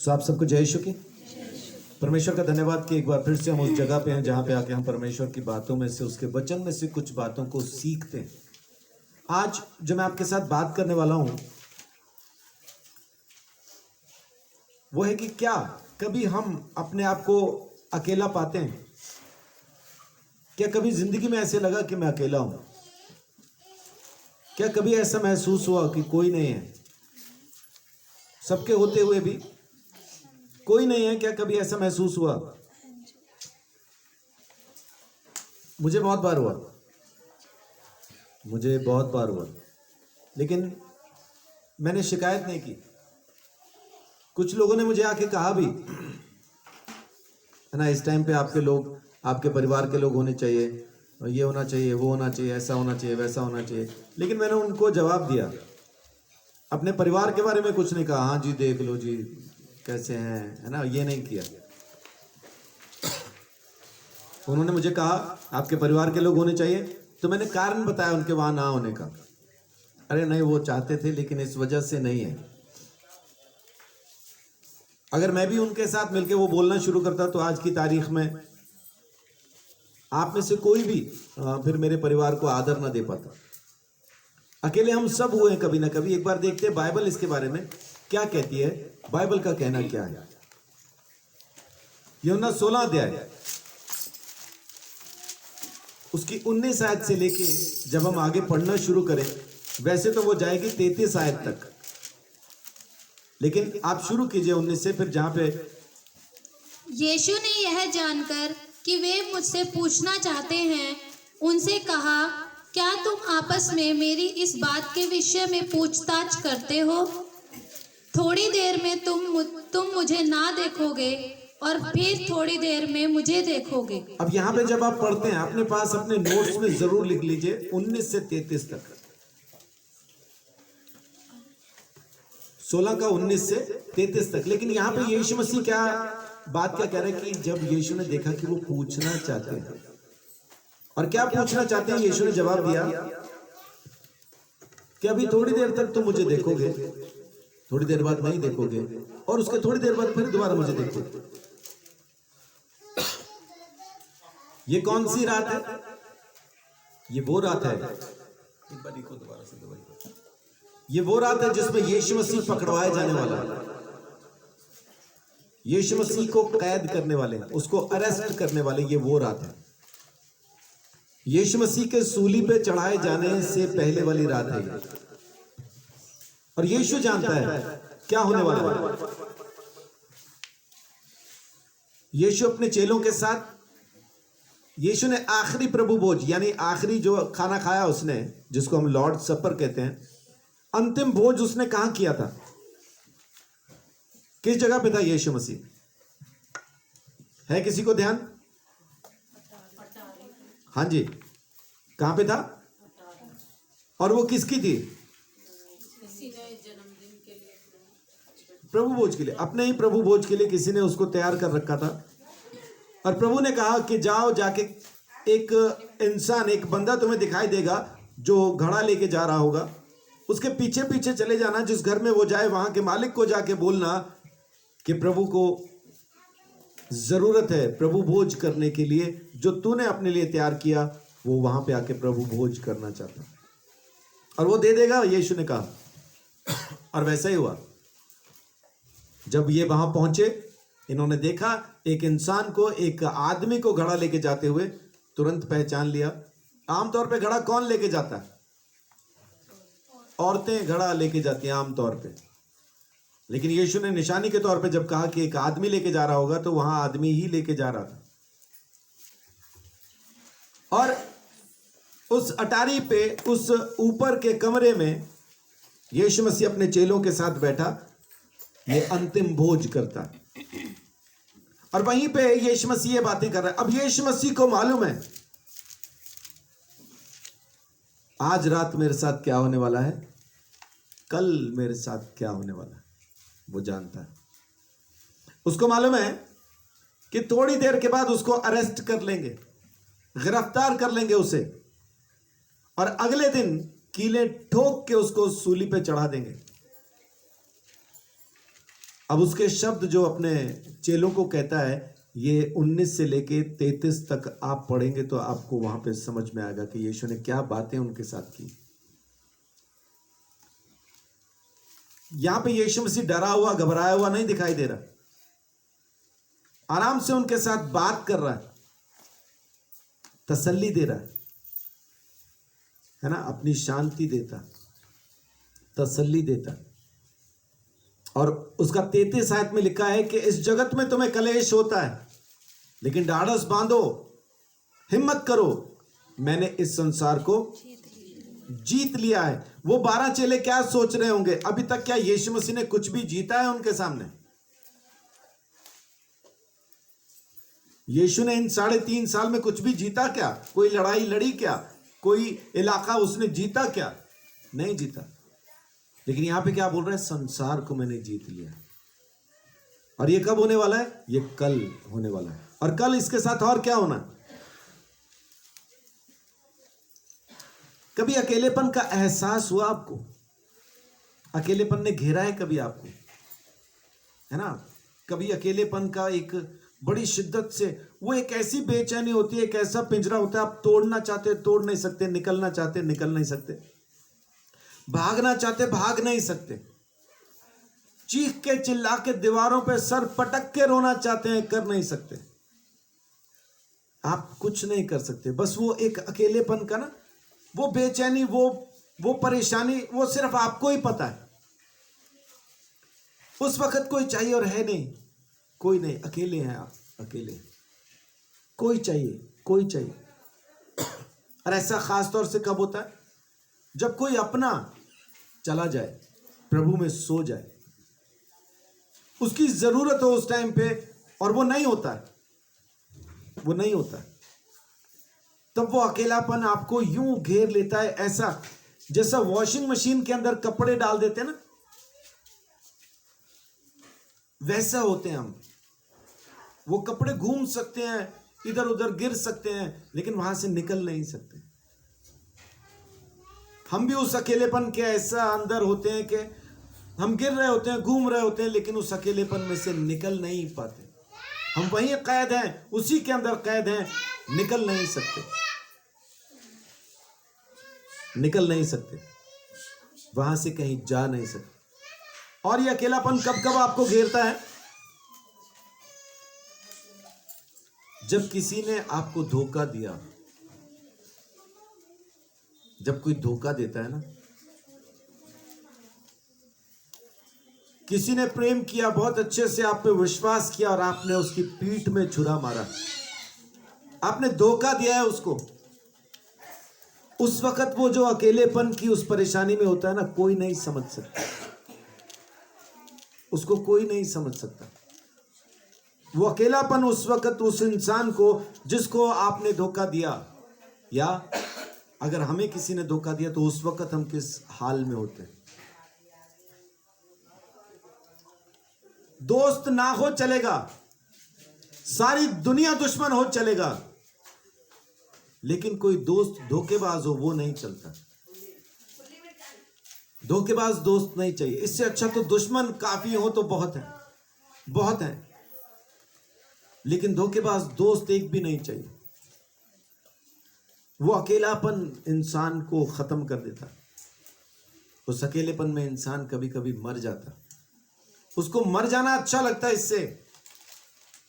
सो आप सबको जय यीशु की। परमेश्वर का धन्यवाद कि एक बार फिर से हम उस जगह पे हैं जहाँ पे आके हम परमेश्वर की बातों में से, उसके वचन में से कुछ बातों को सीखते हैं। आज जो मैं आपके साथ बात करने वाला हूँ वो है कि क्या कभी हम अपने आप को अकेला पाते हैं? क्या कभी जिंदगी में ऐसे लगा कि मैं अकेला हूं? क्या कभी ऐसा महसूस हुआ कि कोई नहीं है? सबके होते हुए भी कोई नहीं है। क्या कभी ऐसा महसूस हुआ? मुझे बहुत बार हुआ, मुझे बहुत बार हुआ, लेकिन मैंने शिकायत नहीं की। कुछ लोगों ने मुझे आके कहा भी है ना, इस टाइम पे आपके लोग, आपके परिवार के लोग होने चाहिए, ये होना चाहिए, वो होना चाहिए, ऐसा होना चाहिए, वैसा होना चाहिए। लेकिन मैंने उनको जवाब दिया, अपने परिवार के बारे में कुछ नहीं कहा। हाँ जी, देख लो जी कैसे हैं, है ना, ये नहीं किया। उन्होंने मुझे कहा आपके परिवार के लोग होने चाहिए, तो मैंने कारण बताया उनके वहां ना होने का। अरे नहीं, वो चाहते थे लेकिन इस वजह से नहीं है। अगर मैं भी उनके साथ मिलकर वो बोलना शुरू करता तो आज की तारीख में आप में से कोई भी फिर मेरे परिवार को आदर ना दे पाता। अकेले हम सब हुए हैं कभी ना कभी। एक बार देखते हैं बाइबल इसके बारे में क्या कहती है, बाइबल का कहना क्या है। यूहन्ना 16 अध्याय उसकी 19 आयत से लेके जब हम आगे पढ़ना शुरू करें, वैसे तो वो जाएगी 33 आयत तक, लेकिन आप शुरू कीजिए 19 से, फिर जहां पे यीशु ने यह जानकर कि वे मुझसे पूछना चाहते हैं, उनसे कहा, क्या तुम आपस में मेरी इस बात के विषय में पूछताछ करते हो? थोड़ी देर में तुम मुझे ना देखोगे और फिर थोड़ी देर में मुझे देखोगे। अब यहाँ पे जब आप पढ़ते हैं अपने पास अपने नोट्स में जरूर लिख लीजिए 19 से 33 तक, 16 का 19 से 33 तक। लेकिन यहाँ पे यीशु मसीह क्या बात क्या कह रहे हैं कि जब यीशु ने देखा कि वो पूछना चाहते हैं, और क्या पूछना चाहते हैं, यीशु ने जवाब दिया कि अभी थोड़ी देर तक तुम मुझे देखोगे, थोड़ी देर बाद नहीं देखोगे, और उसके थोड़ी देर बाद फिर दोबारा मुझे देखोगे। ये कौन सी रात है? ये वो रात है, एक बार देखो दोबारा से, ये वो रात है जिसमें यीशु मसीह पकड़वाए जाने वाला है। यीशु मसीह को कैद करने वाले, उसको अरेस्ट करने वाले, ये वो रात है। यीशु मसीह के सूली पे चढ़ाए जाने से पहले वाली रात है ये। और यीशु जानता है क्या होने वाला है। यीशु अपने चेलों के साथ, यीशु ने आखिरी प्रभु भोज यानी आखिरी जो खाना खाया उसने, जिसको हम लॉर्ड सपर कहते हैं, अंतिम भोज उसने कहां किया था? किस जगह पे था यीशु मसीह? है किसी को ध्यान? हाँ जी, कहां पे था? और वो किसकी थी? प्रभु भोज के लिए, अपने ही प्रभु भोज के लिए किसी ने उसको तैयार कर रखा था। और प्रभु ने कहा कि जाओ, जाके एक इंसान, एक बंदा तुम्हें दिखाई देगा जो घड़ा लेके जा रहा होगा, उसके पीछे पीछे चले जाना। जिस घर में वो जाए वहां के मालिक को जाके बोलना कि प्रभु को जरूरत है प्रभु भोज करने के लिए, जो तूने अपने लिए तैयार किया, वो वहां पे आके प्रभु भोज करना चाहता, और वो दे देगा, यीशु ने कहा। और वैसा ही हुआ। जब ये वहां पहुंचे, इन्होंने देखा एक इंसान को, एक आदमी को घड़ा लेके जाते हुए, तुरंत पहचान लिया। आमतौर पे घड़ा कौन लेके जाता है? औरतें घड़ा लेके जाती हैं आमतौर पे, लेकिन यीशु ने निशानी के तौर पे जब कहा कि एक आदमी लेके जा रहा होगा, तो वहां आदमी ही लेके जा रहा था। और उस अटारी पे, उस ऊपर के कमरे में यीशु मसीह अपने चेलों के साथ बैठा, ये अंतिम भोज करता है। और वहीं पे यीशु मसीह ये बातें कर रहा है। अब यीशु मसीह को मालूम है आज रात मेरे साथ क्या होने वाला है, कल मेरे साथ क्या होने वाला है, वो जानता है। उसको मालूम है कि थोड़ी देर के बाद उसको अरेस्ट कर लेंगे, गिरफ्तार कर लेंगे उसे, और अगले दिन कीलें ठोक के उसको सूली पे चढ़ा देंगे। अब उसके शब्द जो अपने चेलों को कहता है, ये 19 से लेके 33 तक आप पढ़ेंगे तो आपको वहां पे समझ में आएगा कि यीशु ने क्या बातें उनके साथ की। यहां पे यीशु मसीह डरा हुआ, घबराया हुआ नहीं दिखाई दे रहा, आराम से उनके साथ बात कर रहा है, तसल्ली दे रहा है ना, अपनी शांति देता, तसल्ली देता। और उसका 33 आयत में लिखा है कि इस जगत में तुम्हें कलेश होता है, लेकिन ढाढ़स बांधो, हिम्मत करो, मैंने इस संसार को जीत लिया है। वो 12 चेले क्या सोच रहे होंगे? अभी तक क्या यीशु मसीह ने कुछ भी जीता है उनके सामने? यीशु ने इन 3.5 साल में कुछ भी जीता क्या? कोई लड़ाई लड़ी क्या? कोई इलाका उसने जीता क्या? नहीं जीता। लेकिन यहां पे क्या बोल रहा है? संसार को मैंने जीत लिया। और ये कब होने वाला है? ये कल होने वाला है। और कल इसके साथ और क्या होना? कभी अकेलेपन का एहसास हुआ आपको? अकेलेपन ने घेरा है कभी आपको? है ना, कभी अकेलेपन का एक बड़ी शिद्दत से, वो एक ऐसी बेचैनी होती है, एक ऐसा पिंजरा होता है, आप तोड़ना चाहते तोड़ नहीं सकते, निकलना चाहते निकल नहीं सकते, भागना चाहते भाग नहीं सकते, चीख के चिल्ला के दीवारों पे सर पटक के रोना चाहते हैं, कर नहीं सकते, आप कुछ नहीं कर सकते। बस वो एक अकेलेपन का ना, वो बेचैनी, वो परेशानी, वो सिर्फ आपको ही पता है। उस वक्त कोई चाहिए और है नहीं, कोई नहीं, अकेले हैं आप, अकेले, कोई चाहिए। और ऐसा खास तौर से कब होता है? जब कोई अपना चला जाए, प्रभु में सो जाए, उसकी जरूरत हो उस टाइम पे, और वो नहीं होता है, तब वो अकेलापन आपको यूं घेर लेता है, ऐसा जैसा वॉशिंग मशीन के अंदर कपड़े डाल देते हैं ना, वैसा होते हैं हम। वो कपड़े घूम सकते हैं, इधर उधर गिर सकते हैं, लेकिन वहां से निकल नहीं सकते। हम भी उस अकेलेपन के ऐसा अंदर होते हैं कि हम गिर रहे होते हैं, घूम रहे होते हैं, लेकिन उस अकेलेपन में से निकल नहीं पाते। हम वहीं कैद हैं, उसी के अंदर कैद हैं, निकल नहीं सकते, वहां से कहीं जा नहीं सकते। और ये अकेलापन कब कब आपको घेरता है? जब किसी ने आपको धोखा दिया। जब कोई धोखा देता है ना, किसी ने प्रेम किया, बहुत अच्छे से आप पे विश्वास किया, और आपने उसकी पीठ में छुरा मारा, आपने धोखा दिया है उसको। उस वक्त वो जो अकेलेपन की उस परेशानी में होता है ना, कोई नहीं समझ सकता उसको, कोई नहीं समझ सकता। वो अकेलापन उस वक्त उस इंसान को जिसको आपने धोखा दिया, या अगर हमें किसी ने धोखा दिया तो उस वक्त हम किस हाल में होते हैं। दोस्त ना हो चलेगा, सारी दुनिया दुश्मन हो चलेगा, लेकिन कोई दोस्त धोखेबाज हो वो नहीं चलता। धोखेबाज दोस्त नहीं चाहिए। इससे अच्छा तो दुश्मन काफी हो तो बहुत है, लेकिन धोखेबाज दोस्त एक भी नहीं चाहिए। वो अकेलापन इंसान को खत्म कर देता। उस अकेलेपन में इंसान कभी कभी मर जाता। उसको मर जाना अच्छा लगता है इससे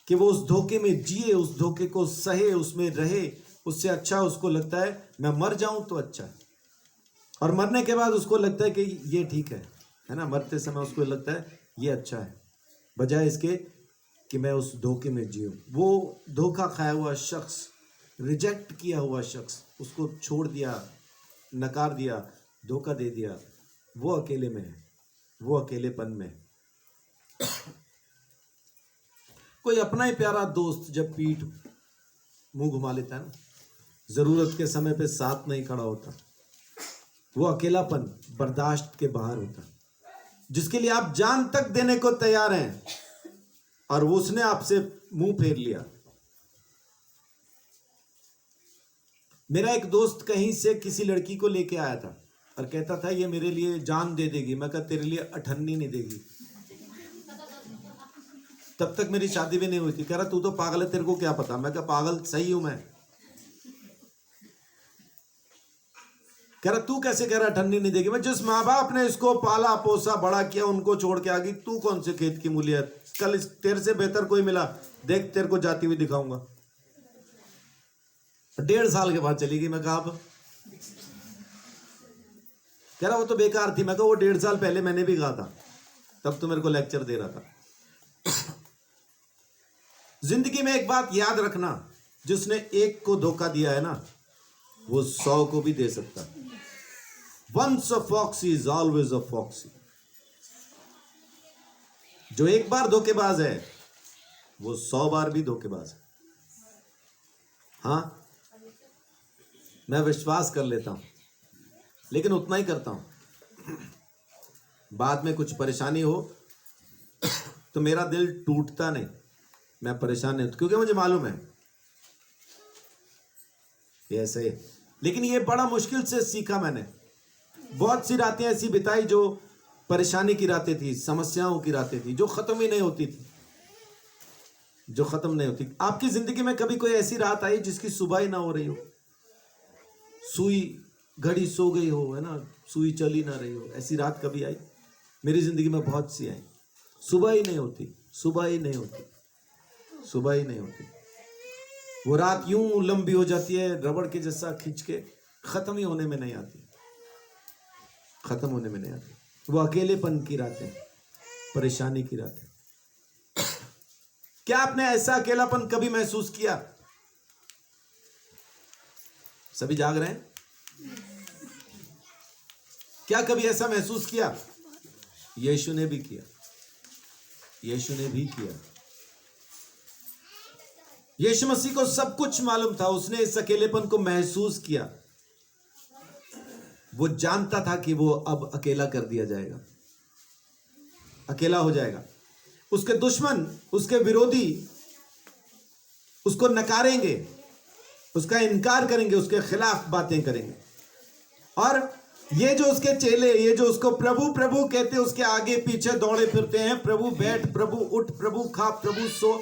कि वो उस धोखे में जिए, उस धोखे को सहे, उसमें रहे। उससे अच्छा उसको लगता है मैं मर जाऊं तो अच्छा है। और मरने के बाद उसको लगता है कि ये ठीक है ना, मरते समय उसको लगता है ये अच्छा है, बजाय इसके कि मैं उस धोखे में जीऊं। वो धोखा खाया हुआ शख्स, रिजेक्ट किया हुआ शख्स, उसको छोड़ दिया, नकार दिया, धोखा दे दिया, वो अकेले में है, वो अकेलेपन में है। कोई अपना ही प्यारा दोस्त जब पीठ मुंह घुमा लेता है ना, जरूरत के समय पे साथ नहीं खड़ा होता, वो अकेलापन बर्दाश्त के बाहर होता। जिसके लिए आप जान तक देने को तैयार हैं और वो उसने आपसे मुंह फेर लिया। मेरा एक दोस्त कहीं से किसी लड़की को लेके आया था और कहता था ये मेरे लिए जान दे देगी। मैं कहा तेरे लिए अठन्नी नहीं देगी। तब तक मेरी शादी भी नहीं हुई थी। कह रहा तू तो पागल है, तेरे को क्या पता। मैं कहा पागल सही हूं मैं। कह रहा तू कैसे कह रहा ठंडी नहीं देगी। मैं जिस माँ बाप ने इसको पाला पोसा बड़ा किया उनको छोड़ के आ गई, तू कौन से खेत की मूली है। कल तेरे से बेहतर कोई मिला, देख तेरे को जाती हुई दिखाऊंगा। 1.5 साल के बाद चली गई। मैं कहा अब कह रहा वो तो बेकार थी। मैं कहा वो 1.5 साल पहले मैंने भी कहा था, तब तो मेरे को लेक्चर दे रहा था। जिंदगी में एक बात याद रखना, जिसने एक को धोखा दिया है ना, वो 100 को भी दे सकता है। Once a foxy is always a foxy। जो एक बार धोखेबाज है वो 100 बार भी धोखेबाज है। हाँ, मैं विश्वास कर लेता हूं, लेकिन उतना ही करता हूं। बाद में कुछ परेशानी हो तो मेरा दिल टूटता नहीं, मैं परेशान नहीं, क्योंकि मुझे मालूम है ये ऐसे है। लेकिन ये बड़ा मुश्किल से सीखा मैंने। बहुत सी रातें ऐसी बिताई जो परेशानी की रातें थी, समस्याओं की रातें थी, जो खत्म ही नहीं होती थी, जो खत्म नहीं होती। आपकी जिंदगी में कभी कोई ऐसी रात आई जिसकी सुबह ही ना हो रही हो? सुई घड़ी सो गई हो, है ना, सुई चली ना रही हो, ऐसी रात कभी आई? मेरी जिंदगी में बहुत सी आई। सुबह ही नहीं होती, सुबह ही नहीं होती, सुबह ही नहीं होती। वो रात यूं लंबी हो जाती है, रबड़ के जैसा खींच के, खत्म ही होने में नहीं आती, खत्म होने में नहीं आती। वो अकेलेपन की रातें, परेशानी की रातें। क्या आपने ऐसा अकेलापन कभी महसूस किया? सभी जाग रहे हैं? क्या कभी ऐसा महसूस किया? यीशु ने भी किया, यीशु ने भी किया। यीशु मसीह को सब कुछ मालूम था, उसने इस अकेलेपन को महसूस किया। वो जानता था कि वो अब अकेला कर दिया जाएगा, अकेला हो जाएगा। उसके दुश्मन, उसके विरोधी उसको नकारेंगे, उसका इनकार करेंगे, उसके खिलाफ बातें करेंगे। और ये जो उसके चेले, ये जो उसको प्रभु प्रभु कहते हैं, उसके आगे पीछे दौड़े फिरते हैं, प्रभु बैठ, प्रभु उठ, प्रभु खा, प्रभु सो,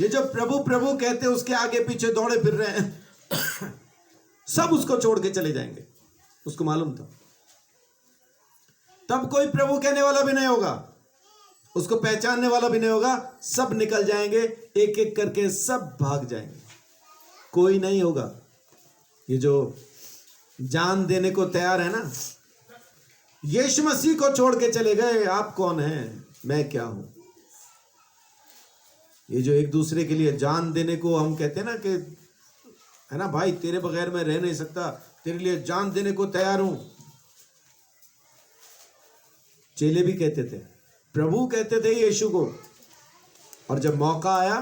ये जो प्रभु प्रभु कहते हैं उसके आगे पीछे दौड़े फिर रहे हैं, सब उसको छोड़ के चले जाएंगे। उसको मालूम था। तब कोई प्रभु कहने वाला भी नहीं होगा, उसको पहचानने वाला भी नहीं होगा, सब निकल जाएंगे, एक एक करके सब भाग जाएंगे, कोई नहीं होगा। ये जो जान देने को तैयार है ना, यीशु मसीह को छोड़ के चले गए। आप कौन हैं, मैं क्या हूं? ये जो एक दूसरे के लिए जान देने को हम कहते हैं ना कि, है ना भाई, तेरे बगैर मैं रह नहीं सकता, तेरे लिए जान देने को तैयार हूं। चेले भी कहते थे, प्रभु कहते थे यीशु को, और जब मौका आया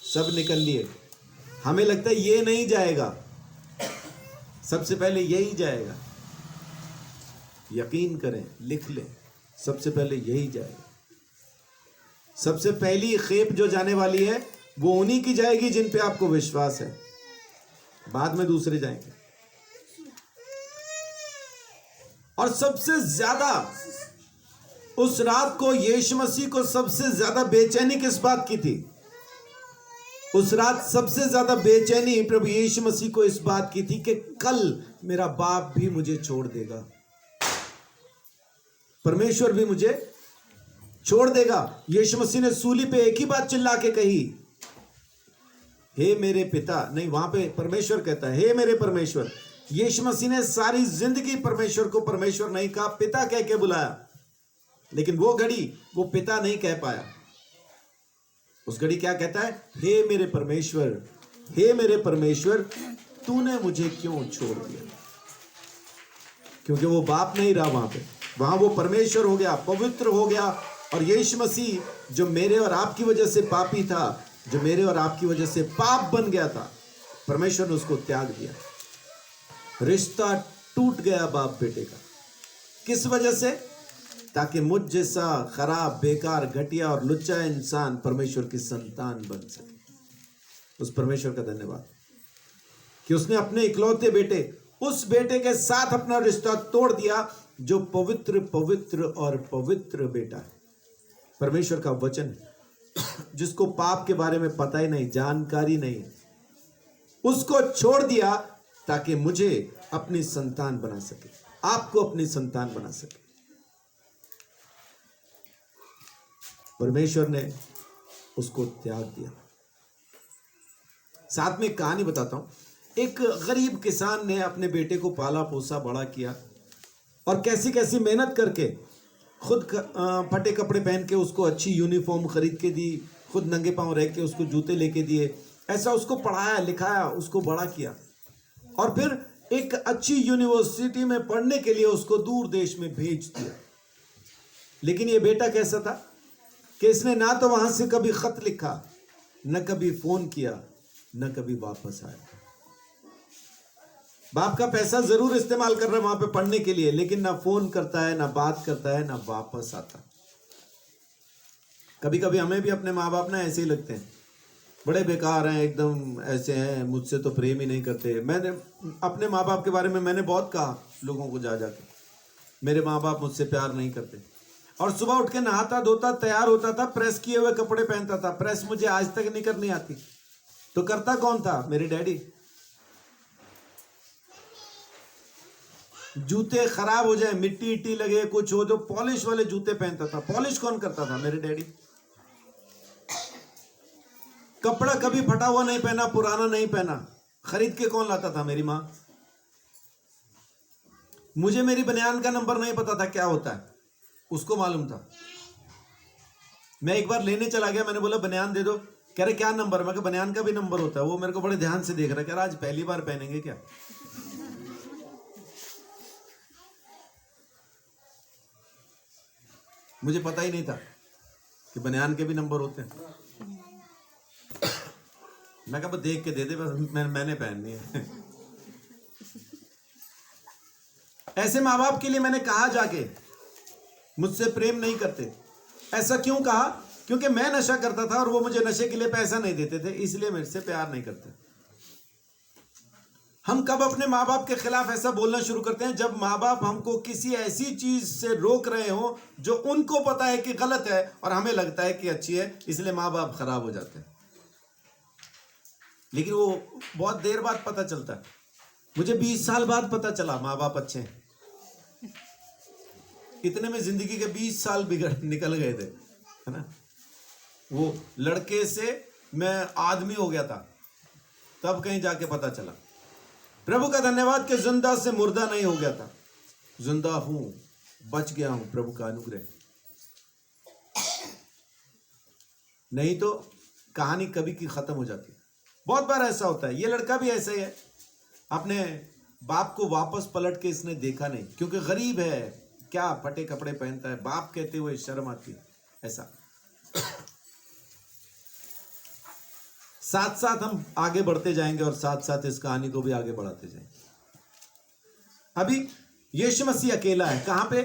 सब निकल लिए। हमें लगता है ये नहीं जाएगा, सबसे पहले यही जाएगा। यकीन करें, लिख लें, सबसे पहले यही जाएगा। सबसे पहली खेप जो जाने वाली है वो उन्हीं की जाएगी जिन पे आपको विश्वास है, बाद में दूसरे जाएंगे। और सबसे ज्यादा उस रात को यीशु मसीह को सबसे ज्यादा बेचैनी किस बात की थी? उस रात सबसे ज्यादा बेचैनी प्रभु यीशु मसीह को इस बात की थी कि कल मेरा बाप भी मुझे छोड़ देगा, परमेश्वर भी मुझे छोड़ देगा। यीशु मसीह ने सूली पे एक ही बात चिल्ला के कही, हे मेरे पिता, नहीं, वहां पे परमेश्वर कहता है हे मेरे परमेश्वर। यीशु मसीह ने सारी जिंदगी परमेश्वर को परमेश्वर नहीं कहा, पिता कह के बुलाया, लेकिन वो घड़ी वो पिता नहीं कह पाया। उस घड़ी क्या कहता है? हे मेरे परमेश्वर, हे मेरे परमेश्वर, तूने मुझे क्यों छोड़ दिया? क्योंकि वो बाप नहीं रहा वहां पे, वहां वो परमेश्वर हो गया, पवित्र हो गया। और यीशु मसीह जो मेरे और आपकी वजह से पापी था, जो मेरे और आपकी वजह से पाप बन गया था, परमेश्वर ने उसको त्याग दिया। रिश्ता टूट गया बाप बेटे का। किस वजह से? ताकि मुझ जैसा खराब, बेकार, घटिया और लुच्चा इंसान परमेश्वर की संतान बन सके। उस परमेश्वर का धन्यवाद कि उसने अपने इकलौते बेटे, उस बेटे के साथ अपना रिश्ता तोड़ दिया जो पवित्र पवित्र और पवित्र बेटा है, परमेश्वर का वचन। जिसको पाप के बारे में पता ही नहीं, जानकारी नहीं, उसको छोड़ दिया ताकि मुझे अपनी संतान बना सके, आपको अपनी संतान बना सके। परमेश्वर ने उसको त्याग दिया। साथ में एक कहानी बताता हूं। एक गरीब किसान ने अपने बेटे को पाला पोसा बड़ा किया और कैसी कैसी मेहनत करके खुद फटे कपड़े पहन के उसको अच्छी यूनिफॉर्म खरीद के दी, खुद नंगे पांव रह के उसको जूते लेके दिए, ऐसा उसको पढ़ाया लिखाया, उसको बड़ा किया और फिर एक अच्छी यूनिवर्सिटी में पढ़ने के लिए उसको दूर देश में भेज दिया। लेकिन ये बेटा कैसा था कि इसने ना तो वहां से कभी खत लिखा, न कभी फोन किया, न कभी वापस आया। बाप का पैसा जरूर इस्तेमाल कर रहा है वहां पे पढ़ने के लिए, लेकिन ना फोन करता है, ना बात करता है, ना वापस आता। कभी कभी हमें भी अपने माँ बाप ना ऐसे ही लगते हैं, बड़े बेकार हैं, एकदम ऐसे हैं, मुझसे तो प्रेम ही नहीं करते। मैंने अपने माँ बाप के बारे में मैंने बहुत कहा लोगों को, जा जाके मेरे माँ बाप मुझसे प्यार नहीं करते। और सुबह उठ के नहाता धोता तैयार होता था, प्रेस किए हुए कपड़े पहनता था। प्रेस मुझे आज तक नहीं करनी आती, तो करता कौन था? मेरे डैडी। जूते खराब हो जाए, मिट्टी इट्टी लगे, कुछ हो, जो पॉलिश वाले जूते पहनता था। पॉलिश कौन करता था? मेरे डैडी। कपड़ा कभी फटा हुआ नहीं पहना, पुराना नहीं पहना, खरीद के कौन लाता था? मेरी माँ। मुझे मेरी बनियान का नंबर नहीं पता था क्या होता है, उसको मालूम था। मैं एक बार लेने चला गया, मैंने बोला बनियान दे दो, कह रहे क्या नंबर? मैं कहा बनियान का भी नंबर होता है। वो मेरे को बड़े ध्यान से देख रहा है, कह रहा आज पहली बार पहनेंगे क्या? मुझे पता ही नहीं था कि बनियान के भी नंबर होते हैं। मैं कहा देख के दे दे, बस मैंने पहननी है। ऐसे माँ बाप के लिए मैंने कहा जाके मुझसे प्रेम नहीं करते। ऐसा क्यों कहा? क्योंकि मैं नशा करता था और वो मुझे नशे के लिए पैसा नहीं देते थे, इसलिए मेरे से प्यार नहीं करते। हम कब अपने माँ बाप के खिलाफ ऐसा बोलना शुरू करते हैं? जब माँ बाप हमको किसी ऐसी चीज से रोक रहे हो जो उनको पता है कि गलत है और हमें लगता है कि अच्छी है, इसलिए माँ बाप खराब हो जाते हैं। लेकिन वो बहुत देर बाद पता चलता है। मुझे 20 साल बाद पता चला माँ बाप अच्छे हैं। इतने में जिंदगी के 20 साल निकल गए थे, है ना। वो लड़के से मैं आदमी हो गया था, तब कहीं जाके पता चला। प्रभु का धन्यवाद कि जिंदा से मुर्दा नहीं हो गया था, जिंदा हूं, बच गया हूं, प्रभु का अनुग्रह। नहीं तो कहानी कभी की खत्म हो जाती। बहुत बार ऐसा होता है, ये लड़का भी ऐसा ही है। अपने बाप को वापस पलट के इसने देखा नहीं, क्योंकि गरीब है, क्या फटे कपड़े पहनता है, बाप कहते हुए शर्म आती है। ऐसा साथ साथ हम आगे बढ़ते जाएंगे और साथ साथ इस कहानी को भी आगे बढ़ाते जाएंगे। अभी यीशु मसीह अकेला है, कहां पे?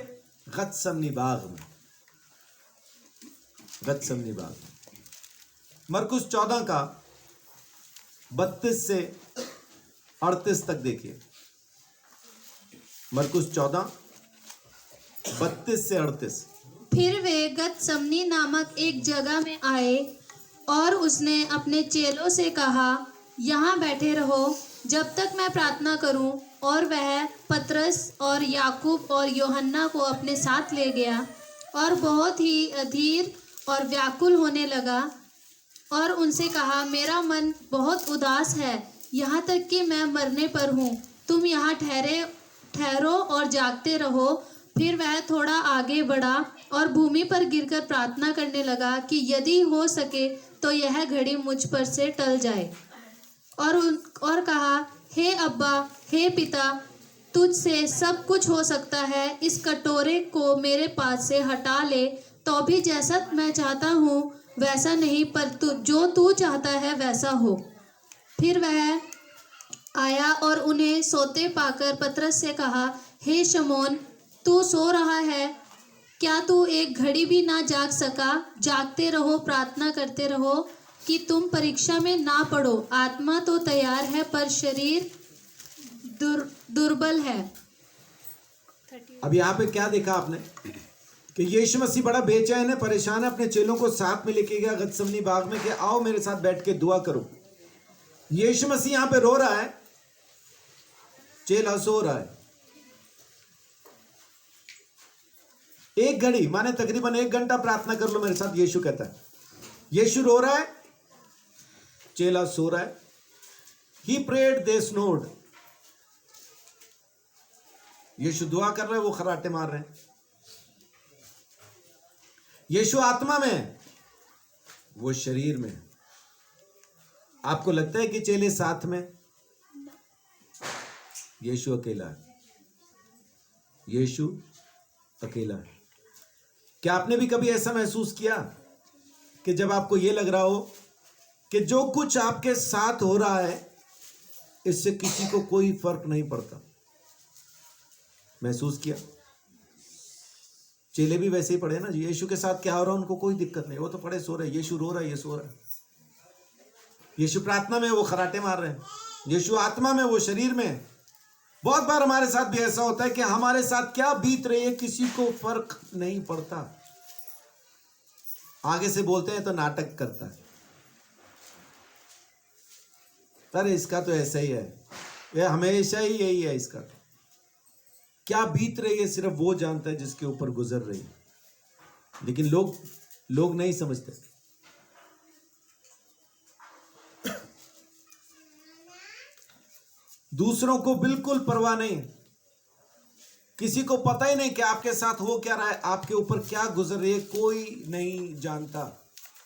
गत्समनी बाग में। गत्समनी बाग में मरकुस 14 का 32 से 38 तक देखिए। मरकुस 14 32 से 38। फिर वे गतसमनी नामक एक जगह में आए और उसने अपने चेलों से कहा, यहाँ बैठे रहो जब तक मैं प्रार्थना करूं। और वह पतरस और याकूब और यूहन्ना को अपने साथ ले गया और बहुत ही अधीर और व्याकुल होने लगा और उनसे कहा, मेरा मन बहुत उदास है, यहाँ तक कि मैं मरने पर हूँ। तुम यहाँ ठहरो और जागते रहो। फिर वह थोड़ा आगे बढ़ा और भूमि पर गिरकर प्रार्थना करने लगा कि यदि हो सके तो यह घड़ी मुझ पर से टल जाए। और कहा, हे अब्बा, हे पिता, तुझसे सब कुछ हो सकता है। इस कटोरे को मेरे पास से हटा ले, तो भी जैसा मैं चाहता हूँ वैसा नहीं, पर जो तू चाहता है वैसा हो। फिर वह आया और उन्हें सोते पाकर पतरस से कहा, हे शमौन, तू सो रहा है? क्या तू एक घड़ी भी ना जाग सका? जागते रहो, प्रार्थना करते रहो कि तुम परीक्षा में ना पड़ो। आत्मा तो तैयार है पर शरीर दुर्बल है। अब यहाँ पे क्या देखा आपने? कि यीशु मसीह बड़ा बेचैन है, परेशान है, अपने चेलों को साथ में लेके गया गतसमनी बाग में कि आओ मेरे साथ बैठ के दुआ करो। यीशु मसीह यहां पे रो रहा है, चेला सो रहा है। एक घड़ी माने तकरीबन 1 घंटा प्रार्थना कर लो मेरे साथ, यीशु कहता है। यीशु रो रहा है, चेला सो रहा है। ही प्रेड, दे स्नोर्ड। यीशु दुआ कर रहे हैं, वो खराटे मार रहे हैं। यीशु आत्मा में है, वो शरीर में है। आपको लगता है कि चेले साथ में? यीशु अकेला है। यीशु अकेला है। क्या आपने भी कभी ऐसा महसूस किया कि जब आपको यह लग रहा हो कि जो कुछ आपके साथ हो रहा है इससे किसी को कोई फर्क नहीं पड़ता? महसूस किया? चेले भी वैसे ही पड़े ना, यीशु के साथ क्या हो रहा है उनको कोई दिक्कत नहीं, वो तो पड़े सो रहे। यीशु रो रहा है, ये सो रहा है। यीशु प्रार्थना में, वो खराटे मार रहे हैं। यीशु आत्मा में, वो शरीर में। बहुत बार हमारे साथ भी ऐसा होता है कि हमारे साथ क्या बीत रही है किसी को फर्क नहीं पड़ता। आगे से बोलते हैं तो नाटक करता है, अरे इसका तो ऐसा ही है, ये हमेशा ही यही है। इसका क्या बीत रही है सिर्फ वो जानता है जिसके ऊपर गुजर रही है। लेकिन लोग नहीं समझते। दूसरों को बिल्कुल परवाह नहीं, किसी को पता ही नहीं कि आपके साथ हो क्या रहा है, आपके ऊपर क्या गुजर रही है, कोई नहीं जानता।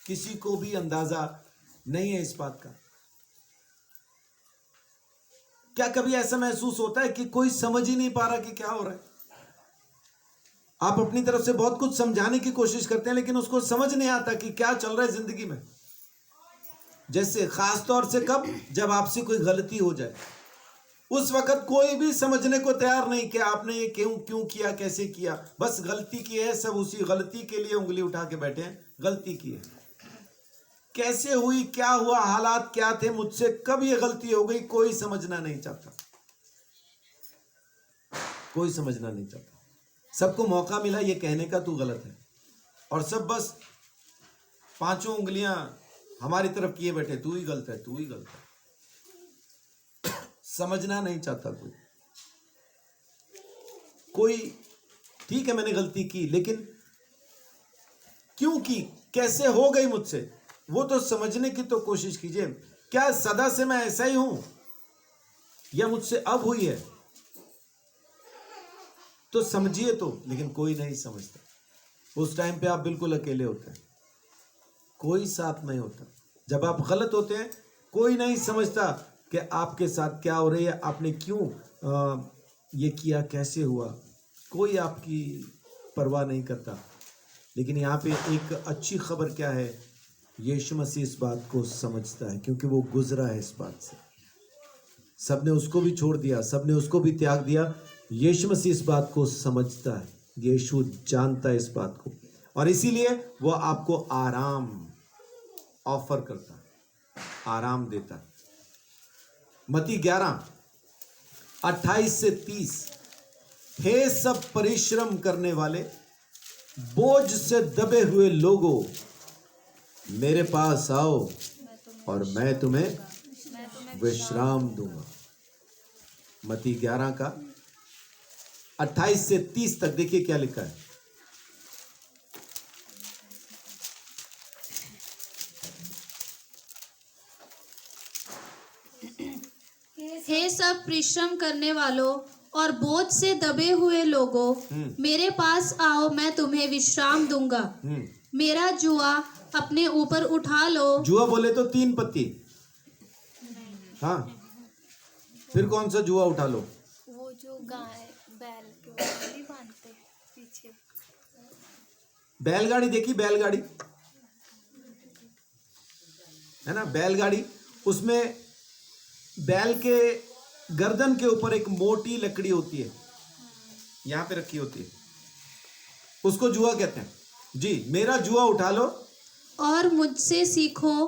किसी को भी अंदाजा नहीं है इस बात का। क्या कभी ऐसा महसूस होता है कि कोई समझ ही नहीं पा रहा कि क्या हो रहा है? आप अपनी तरफ से बहुत कुछ समझाने की कोशिश करते हैं लेकिन उसको समझ नहीं आता कि क्या चल रहा है जिंदगी में। जैसे खास तौर से कब, जब आपसे कोई गलती हो जाए, उस वक्त कोई भी समझने को तैयार नहीं कि आपने ये क्यों किया, कैसे किया। बस गलती की है, सब उसी गलती के लिए उंगली उठा के बैठे हैं। गलती की है, कैसे हुई, क्या हुआ, हालात क्या थे, मुझसे कब ये गलती हो गई, कोई समझना नहीं चाहता। कोई समझना नहीं चाहता। सबको मौका मिला ये कहने का तू गलत है, और सब बस 5 उंगलियां हमारी तरफ किए बैठे, तू ही गलत है, तू ही गलत है। समझना नहीं चाहता कोई। ठीक है मैंने गलती की, लेकिन क्यों की, कैसे हो गई मुझसे, वो तो समझने की तो कोशिश कीजिए। क्या सदा से मैं ऐसा ही हूं या मुझसे अब हुई है? तो समझिए तो। लेकिन कोई नहीं समझता। उस टाइम पे आप बिल्कुल अकेले होते हैं, कोई साथ नहीं होता। जब आप गलत होते हैं कोई नहीं समझता कि आपके साथ क्या हो रही है, आपने क्यों ये किया, कैसे हुआ। कोई आपकी परवाह नहीं करता। लेकिन यहाँ पे एक अच्छी खबर क्या है, यीशु मसीह इस बात को समझता है क्योंकि वो गुजरा है इस बात से। सबने उसको भी छोड़ दिया, सबने उसको भी त्याग दिया। यीशु मसीह इस बात को समझता है, यीशु जानता है इस बात को, और इसीलिए वो आपको आराम ऑफर करता है, आराम देता है। मत्ती 11:28 से 30। हे सब परिश्रम करने वाले, बोझ से दबे हुए लोगों, मेरे पास आओ और मैं तुम्हें विश्राम दूंगा। मत्ती 11 का 28 से 30 तक देखिए क्या लिखा है। हे सब परिश्रम करने वालों और बोझ से दबे हुए लोगों, मेरे पास आओ, मैं तुम्हें विश्राम दूंगा। मेरा जुआ अपने ऊपर उठा लो। जुआ बोले तो 3 पत्ती। हाँ, फिर कौन सा जुआ उठा लो? वो जो गाय बैल के ऊपर नहीं बांधते पीछे। बैलगाड़ी देखी, बैलगाड़ी है ना, बैलगाड़ी। उसमें बैल के गर्दन के ऊपर एक मोटी लकड़ी होती है, यहां पे रखी होती है, उसको जुआ कहते हैं। जी, मेरा जुआ उठा लो और मुझसे सीखो,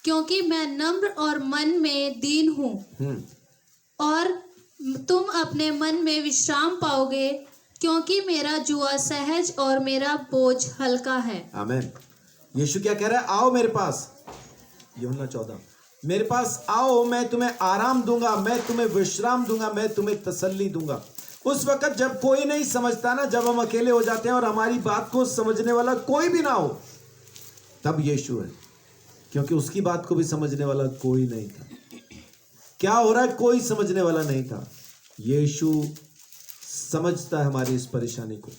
क्योंकि मैं नम्र और मन में दीन हूँ, और तुम अपने मन में विश्राम पाओगे, क्योंकि मेरा जुआ सहज और मेरा बोझ हल्का है। आमेन। यीशु क्या कह रहा है? आओ मेरे पास। यूहन्ना 14, मेरे पास आओ, मैं तुम्हें आराम दूंगा, मैं तुम्हें विश्राम दूंगा, मैं तुम्हें तसल्ली दूंगा। उस वक्त जब कोई नहीं समझता ना, जब हम अकेले हो जाते हैं और हमारी बात को समझने वाला कोई भी ना हो, तब यीशु है, क्योंकि उसकी बात को भी समझने वाला कोई नहीं था। क्या हो रहा है? कोई समझने वाला नहीं था। यीशु समझता है हमारी इस परेशानी को,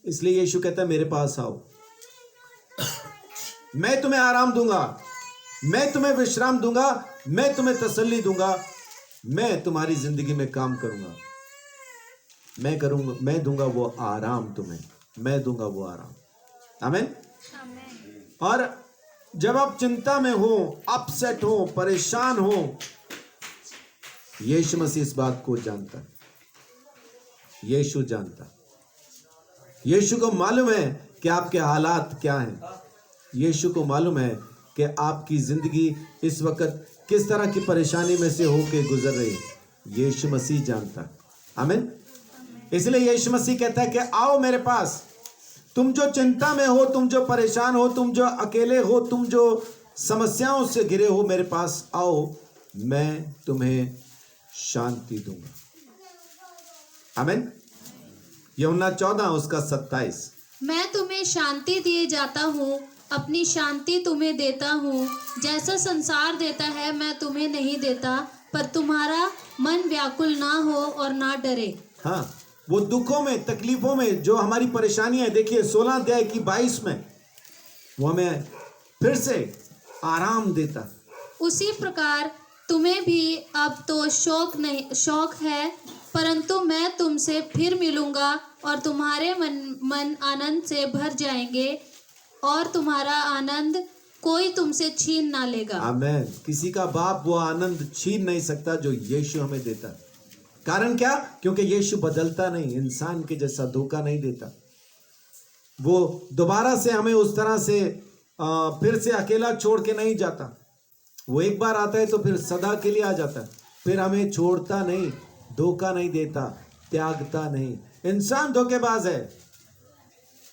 इसलिए यीशु कहता है मेरे पास आओ, मैं तुम्हें आराम दूंगा, मैं तुम्हें विश्राम दूंगा, मैं तुम्हें तसल्ली दूंगा, मैं तुम्हारी जिंदगी में काम करूंगा, मैं दूंगा वो आराम तुम्हें, मैं दूंगा वो आराम। आमीन। आमेन। और जब आप चिंता में हो, अपसेट हो, परेशान हो, यीशु मसीह इस बात को जानता है। यीशु जानता, यीशु को मालूम है कि आपके हालात क्या हैं। यीशु को मालूम है कि आपकी जिंदगी इस वक्त किस तरह की परेशानी में से होके गुजर रही है। यीशु मसीह जानता है। आमीन। इसलिए यीशु मसीह कहता है कि आओ मेरे पास, तुम जो चिंता में हो, तुम जो परेशान हो, तुम जो अकेले हो, तुम जो समस्याओं से घिरे हो, मेरे पास आओ, मैं तुम्हें शांति दूंगा। आमीन। यूहन्ना 14 उसका 27, मैं तुम्हें शांति दिए जाता हूँ, अपनी शांति तुम्हें देता हूँ। जैसा संसार देता है मैं तुम्हें नहीं देता, पर तुम्हारा मन व्याकुल ना हो और ना डरे। हाँ, वो दुखों में, तकलीफों में जो हमारी परेशानियां है, देखिए 16 अध्याय की 22 में वो हमें फिर से आराम देता। उसी प्रकार तुम्हें भी अब तो शौक है, परंतु मैं तुमसे फिर मिलूंगा और तुम्हारे मन आनंद से भर जाएंगे और तुम्हारा आनंद कोई तुमसे छीन ना लेगा। आमेन। किसी का बाप वो आनंद छीन नहीं सकता जो यीशु हमें देता है। कारण क्या? क्योंकि यीशु बदलता नहीं, इंसान के जैसा धोखा नहीं देता। वो दोबारा से हमें उस तरह से फिर से अकेला छोड़ के नहीं जाता। वो एक बार आता है तो फिर सदा के लिए आ जाता है, फिर हमें छोड़ता नहीं, धोखा नहीं देता, त्यागता नहीं। इंसान धोखेबाज है,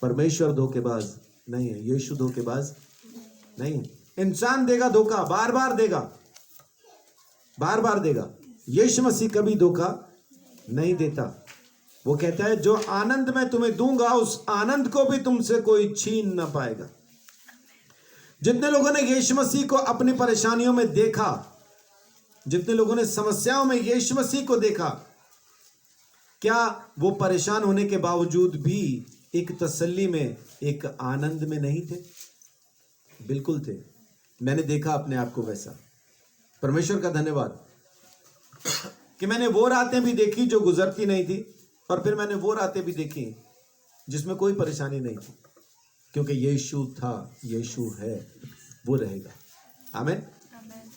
परमेश्वर धोखेबाज नहीं है। यीशु धोखेबाज नहीं है। इंसान देगा धोखा, बार बार देगा, बार बार देगा। यीशु मसीह कभी धोखा नहीं देता। वो कहता है जो आनंद मैं तुम्हें दूंगा, उस आनंद को भी तुमसे कोई छीन ना पाएगा। जितने लोगों ने यीशु मसीह को अपनी परेशानियों में देखा, जितने लोगों ने समस्याओं में यीशु मसीह को देखा, क्या वो परेशान होने के बावजूद भी एक तसल्ली में, एक आनंद में नहीं थे? बिल्कुल थे। मैंने देखा अपने आप को वैसा। परमेश्वर का धन्यवाद कि मैंने वो रातें भी देखी जो गुजरती नहीं थी, और फिर मैंने वो रातें भी देखी जिसमें कोई परेशानी नहीं थी, क्योंकि यीशु था, यीशु है, वो रहेगा। आमीन। आमेन।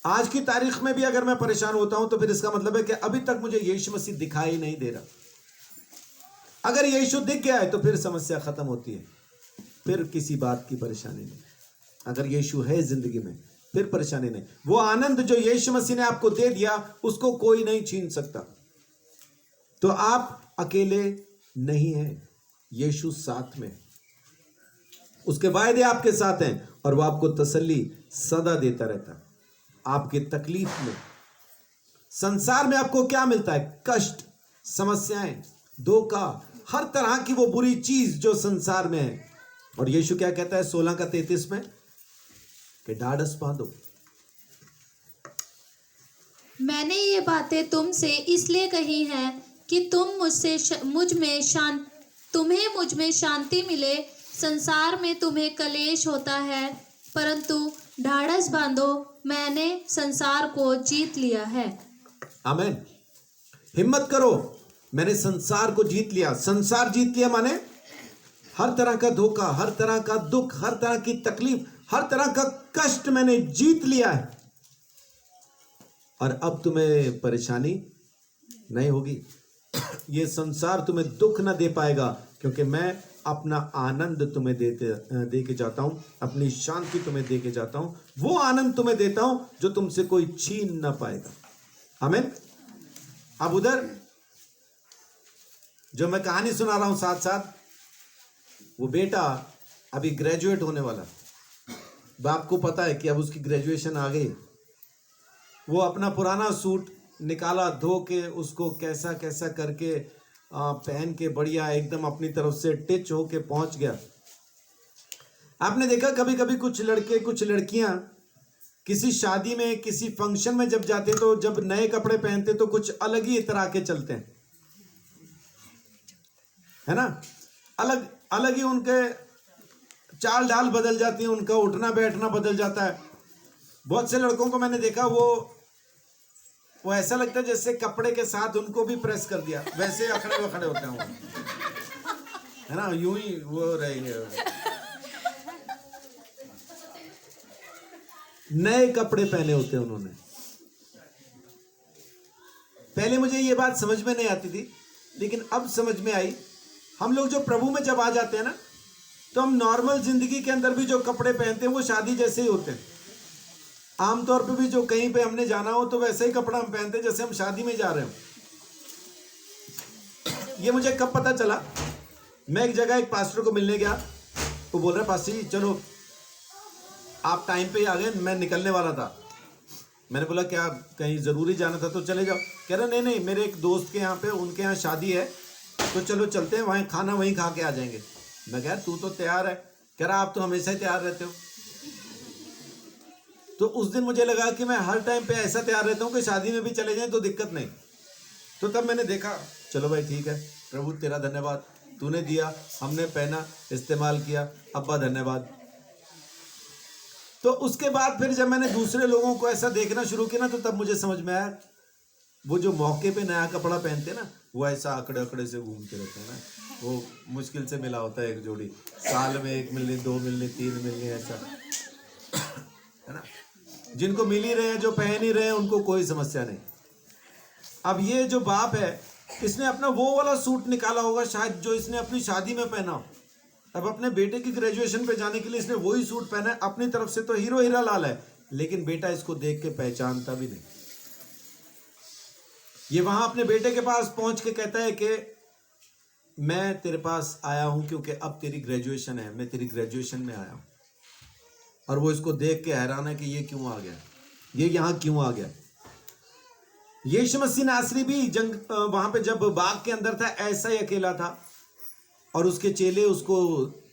आज की तारीख में भी अगर मैं परेशान होता हूं तो फिर इसका मतलब है कि अभी तक मुझे यीशु मसीह दिखाई नहीं दे रहा। अगर यीशु दिख गया है तो फिर समस्या खत्म होती है, फिर किसी बात की परेशानी नहीं। अगर यीशु है जिंदगी में फिर परेशानी नहीं। वो आनंद जो यीशु मसीह ने आपको दे दिया उसको कोई नहीं छीन सकता। तो आप अकेले नहीं हैं, यीशु साथ में, उसके वायदे आपके साथ हैं और वो आपको तसल्ली सदा देता रहता है। आपके तकलीफ में, संसार में आपको क्या मिलता है? कष्ट, समस्याएं, धोखा, हर तरह की वो बुरी चीज जो संसार में है। और यीशु क्या कहता है 16 का 33 में कि ढाढ़स बांधो। मैंने ये बातें तुमसे इसलिए कही हैं कि तुम्हें मुझ में शांति मिले। संसार में तुम्हें कलेश होता है, परंतु ढाढ़स बांधो, मैंने संसार को जीत लिया है। आमीन। हिम्मत करो, मैंने संसार को जीत लिया। संसार जीत लिया माने हर तरह का धोखा, हर तरह का दुख, हर तरह की तकलीफ, हर तरह का कष्ट मैंने जीत लिया है। और अब तुम्हें परेशानी नहीं होगी। ये संसार तुम्हें दुख ना दे पाएगा, क्योंकि मैं अपना आनंद तुम्हें दे के जाता हूं, अपनी शांति तुम्हें दे के जाता हूं। वो आनंद तुम्हें देता हूं जो तुमसे कोई छीन ना पाएगा। आमीन। अब उधर जो मैं कहानी सुना रहा हूं साथ साथ, वो बेटा अभी ग्रेजुएट होने वाला, बाप को पता है कि अब उसकी ग्रेजुएशन आ गई। वो अपना पुराना सूट निकाला, धो के उसको कैसा कैसा करके पहन के बढ़िया एकदम अपनी तरफ से टिच होके पहुंच गया। आपने देखा कभी कभी कुछ लड़के कुछ लड़कियां किसी शादी में किसी फंक्शन में जब जाते तो जब नए कपड़े पहनते तो कुछ अलग ही इतरा के चलते हैं, है ना। अलग अलग ही उनके चाल ढाल बदल जाती है, उनका उठना बैठना बदल जाता है। बहुत से लड़कों को मैंने देखा वो ऐसा लगता है जैसे कपड़े के साथ उनको भी प्रेस कर दिया, वैसे अखड़े वखड़े होते हैं वो, है ना, यूं ही वो रहेंगे। नए कपड़े पहने होते हैं उन्होंने। पहले मुझे ये बात समझ में नहीं आती थी, लेकिन अब समझ में आई। हम लोग जो प्रभु में जब आ जाते हैं ना, तो हम नॉर्मल जिंदगी के अंदर भी जो कपड़े पहनते हैं वो शादी जैसे ही होते हैं। आमतौर पे भी जो कहीं पे हमने जाना हो तो वैसे ही कपड़ा हम पहनते हैं जैसे हम शादी में जा रहे हो। ये मुझे कब पता चला, मैं एक जगह एक पास्टर को मिलने गया। वो बोल रहा, पास्टर जी चलो आप टाइम पे ही आ गए, मैं निकलने वाला था। मैंने बोला क्या कहीं ज़रूरी जाना था तो चले जाओ। कह रहा नहीं मेरे एक दोस्त के यहाँ पे, उनके यहाँ शादी है तो चलो चलते हैं, वहीं खाना वहीं खा के आ जाएंगे। मैं कह तू तो तैयार है। कह रहा आप तो हमेशा ही तैयार रहते हो। तो उस दिन मुझे लगा कि मैं हर टाइम पे ऐसा तैयार रहता हूँ कि शादी में भी चले जाएं तो दिक्कत नहीं। तो तब मैंने देखा चलो भाई ठीक है, प्रभु तेरा धन्यवाद, तूने दिया, हमने पहना, इस्तेमाल किया, अब्बा धन्यवाद। तो उसके बाद फिर जब मैंने दूसरे लोगों को ऐसा देखना शुरू किया ना, तो तब मुझे समझ में आया वो जो मौके पे नया कपड़ा पहनते हैं ना, वो ऐसा आकड़े आकड़े से घूमते रहते हैं ना। वो मुश्किल से मिला होता है एक जोड़ी, साल में 1 मिलनी, 2 मिलनी, 3 मिलनी, ऐसा, है ना। जिनको मिल ही रहे हैं, जो पहन ही रहे हैं, उनको कोई समस्या नहीं। अब ये जो बाप है, इसने अपना वो वाला सूट निकाला होगा शायद जो इसने अपनी शादी में पहना हो। अब अपने बेटे की ग्रेजुएशन पे जाने के लिए इसने वही सूट पहना है। अपनी तरफ से तो हीरो हीरा लाल है, लेकिन बेटा इसको देख के पहचानता भी नहीं। ये वहां अपने बेटे के पास पहुंच के कहता है कि मैं तेरे पास आया हूं क्योंकि अब तेरी ग्रेजुएशन है, मैं तेरी ग्रेजुएशन में आया हूं। और वो इसको देख के हैरान है कि ये क्यों आ गया, ये यहां क्यों आ गया। यीशु मसीह नासरी भी वहां पे जब बाग के अंदर था ऐसा ही अकेला था। और उसके चेले उसको,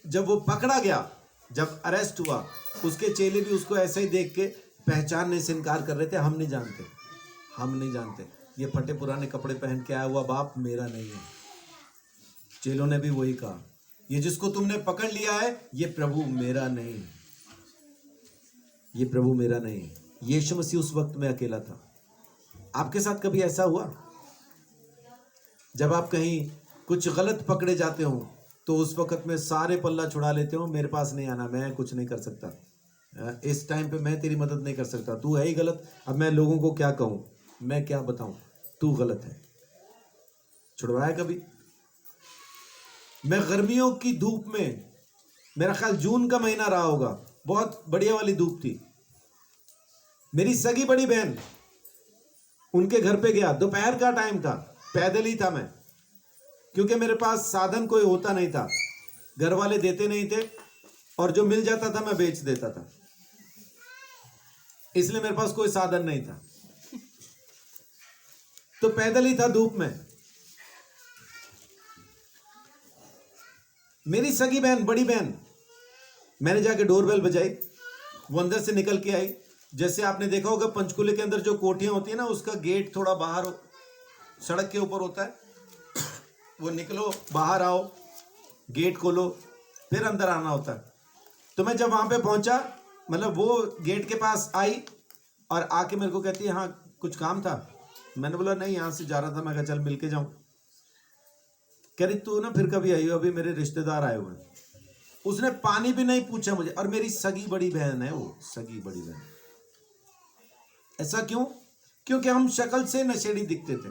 जब वो पकड़ा गया, जब अरेस्ट हुआ, उसके चेले भी उसको ऐसा ही देख के पहचानने से इनकार कर रहे थे, हम नहीं जानते, हम नहीं जानते, ये फटे पुराने कपड़े पहन के आया हुआ बाप मेरा नहीं है। चेलों ने भी वही कहा, ये जिसको तुमने पकड़ लिया है ये प्रभु मेरा नहीं है, ये प्रभु मेरा नहीं है। यीशु मसीह उस वक्त में अकेला था। आपके साथ कभी ऐसा हुआ जब आप कहीं कुछ गलत पकड़े जाते हो तो उस वक्त में सारे पल्ला छुड़ा लेते हो, मेरे पास नहीं आना, मैं कुछ नहीं कर सकता, इस टाइम पे मैं तेरी मदद नहीं कर सकता, तू है ही गलत, अब मैं लोगों को क्या कहूं, मैं क्या बताऊं, तू गलत है। छुड़वाया कभी? मैं गर्मियों की धूप में, मेरा ख्याल जून का महीना रहा होगा, बहुत बढ़िया वाली धूप थी, मेरी सगी बड़ी बहन उनके घर पे गया, दोपहर का टाइम था, पैदल ही था मैं, क्योंकि मेरे पास साधन कोई होता नहीं था, घर वाले देते नहीं थे, और जो मिल जाता था मैं बेच देता था, इसलिए मेरे पास कोई साधन नहीं था। तो पैदल ही था धूप में। मेरी सगी बहन, बड़ी बहन, मैंने जाके डोरबेल बजाई, वो अंदर से निकल के आई। जैसे आपने देखा होगा पंचकुले के अंदर जो कोठियां होती है ना, उसका गेट थोड़ा बाहर सड़क के ऊपर होता है, वो निकलो, बाहर आओ, गेट खोलो, फिर अंदर आना होता है। तो मैं जब वहां पे पहुंचा, मतलब वो गेट के पास आई और आके मेरे को कहती है हाँ कुछ काम था। मैंने बोला नहीं, यहां से जा रहा था, मैं कहा चल मिल के जाऊं। कह रही तू ना फिर कभी आई हो, अभी मेरे रिश्तेदार आए हुए हैं। उसने पानी भी नहीं पूछा मुझे, और मेरी सगी बड़ी बहन है वो, सगी बड़ी बहन। ऐसा क्यों? क्योंकि हम शक्ल से नशेड़ी दिखते थे।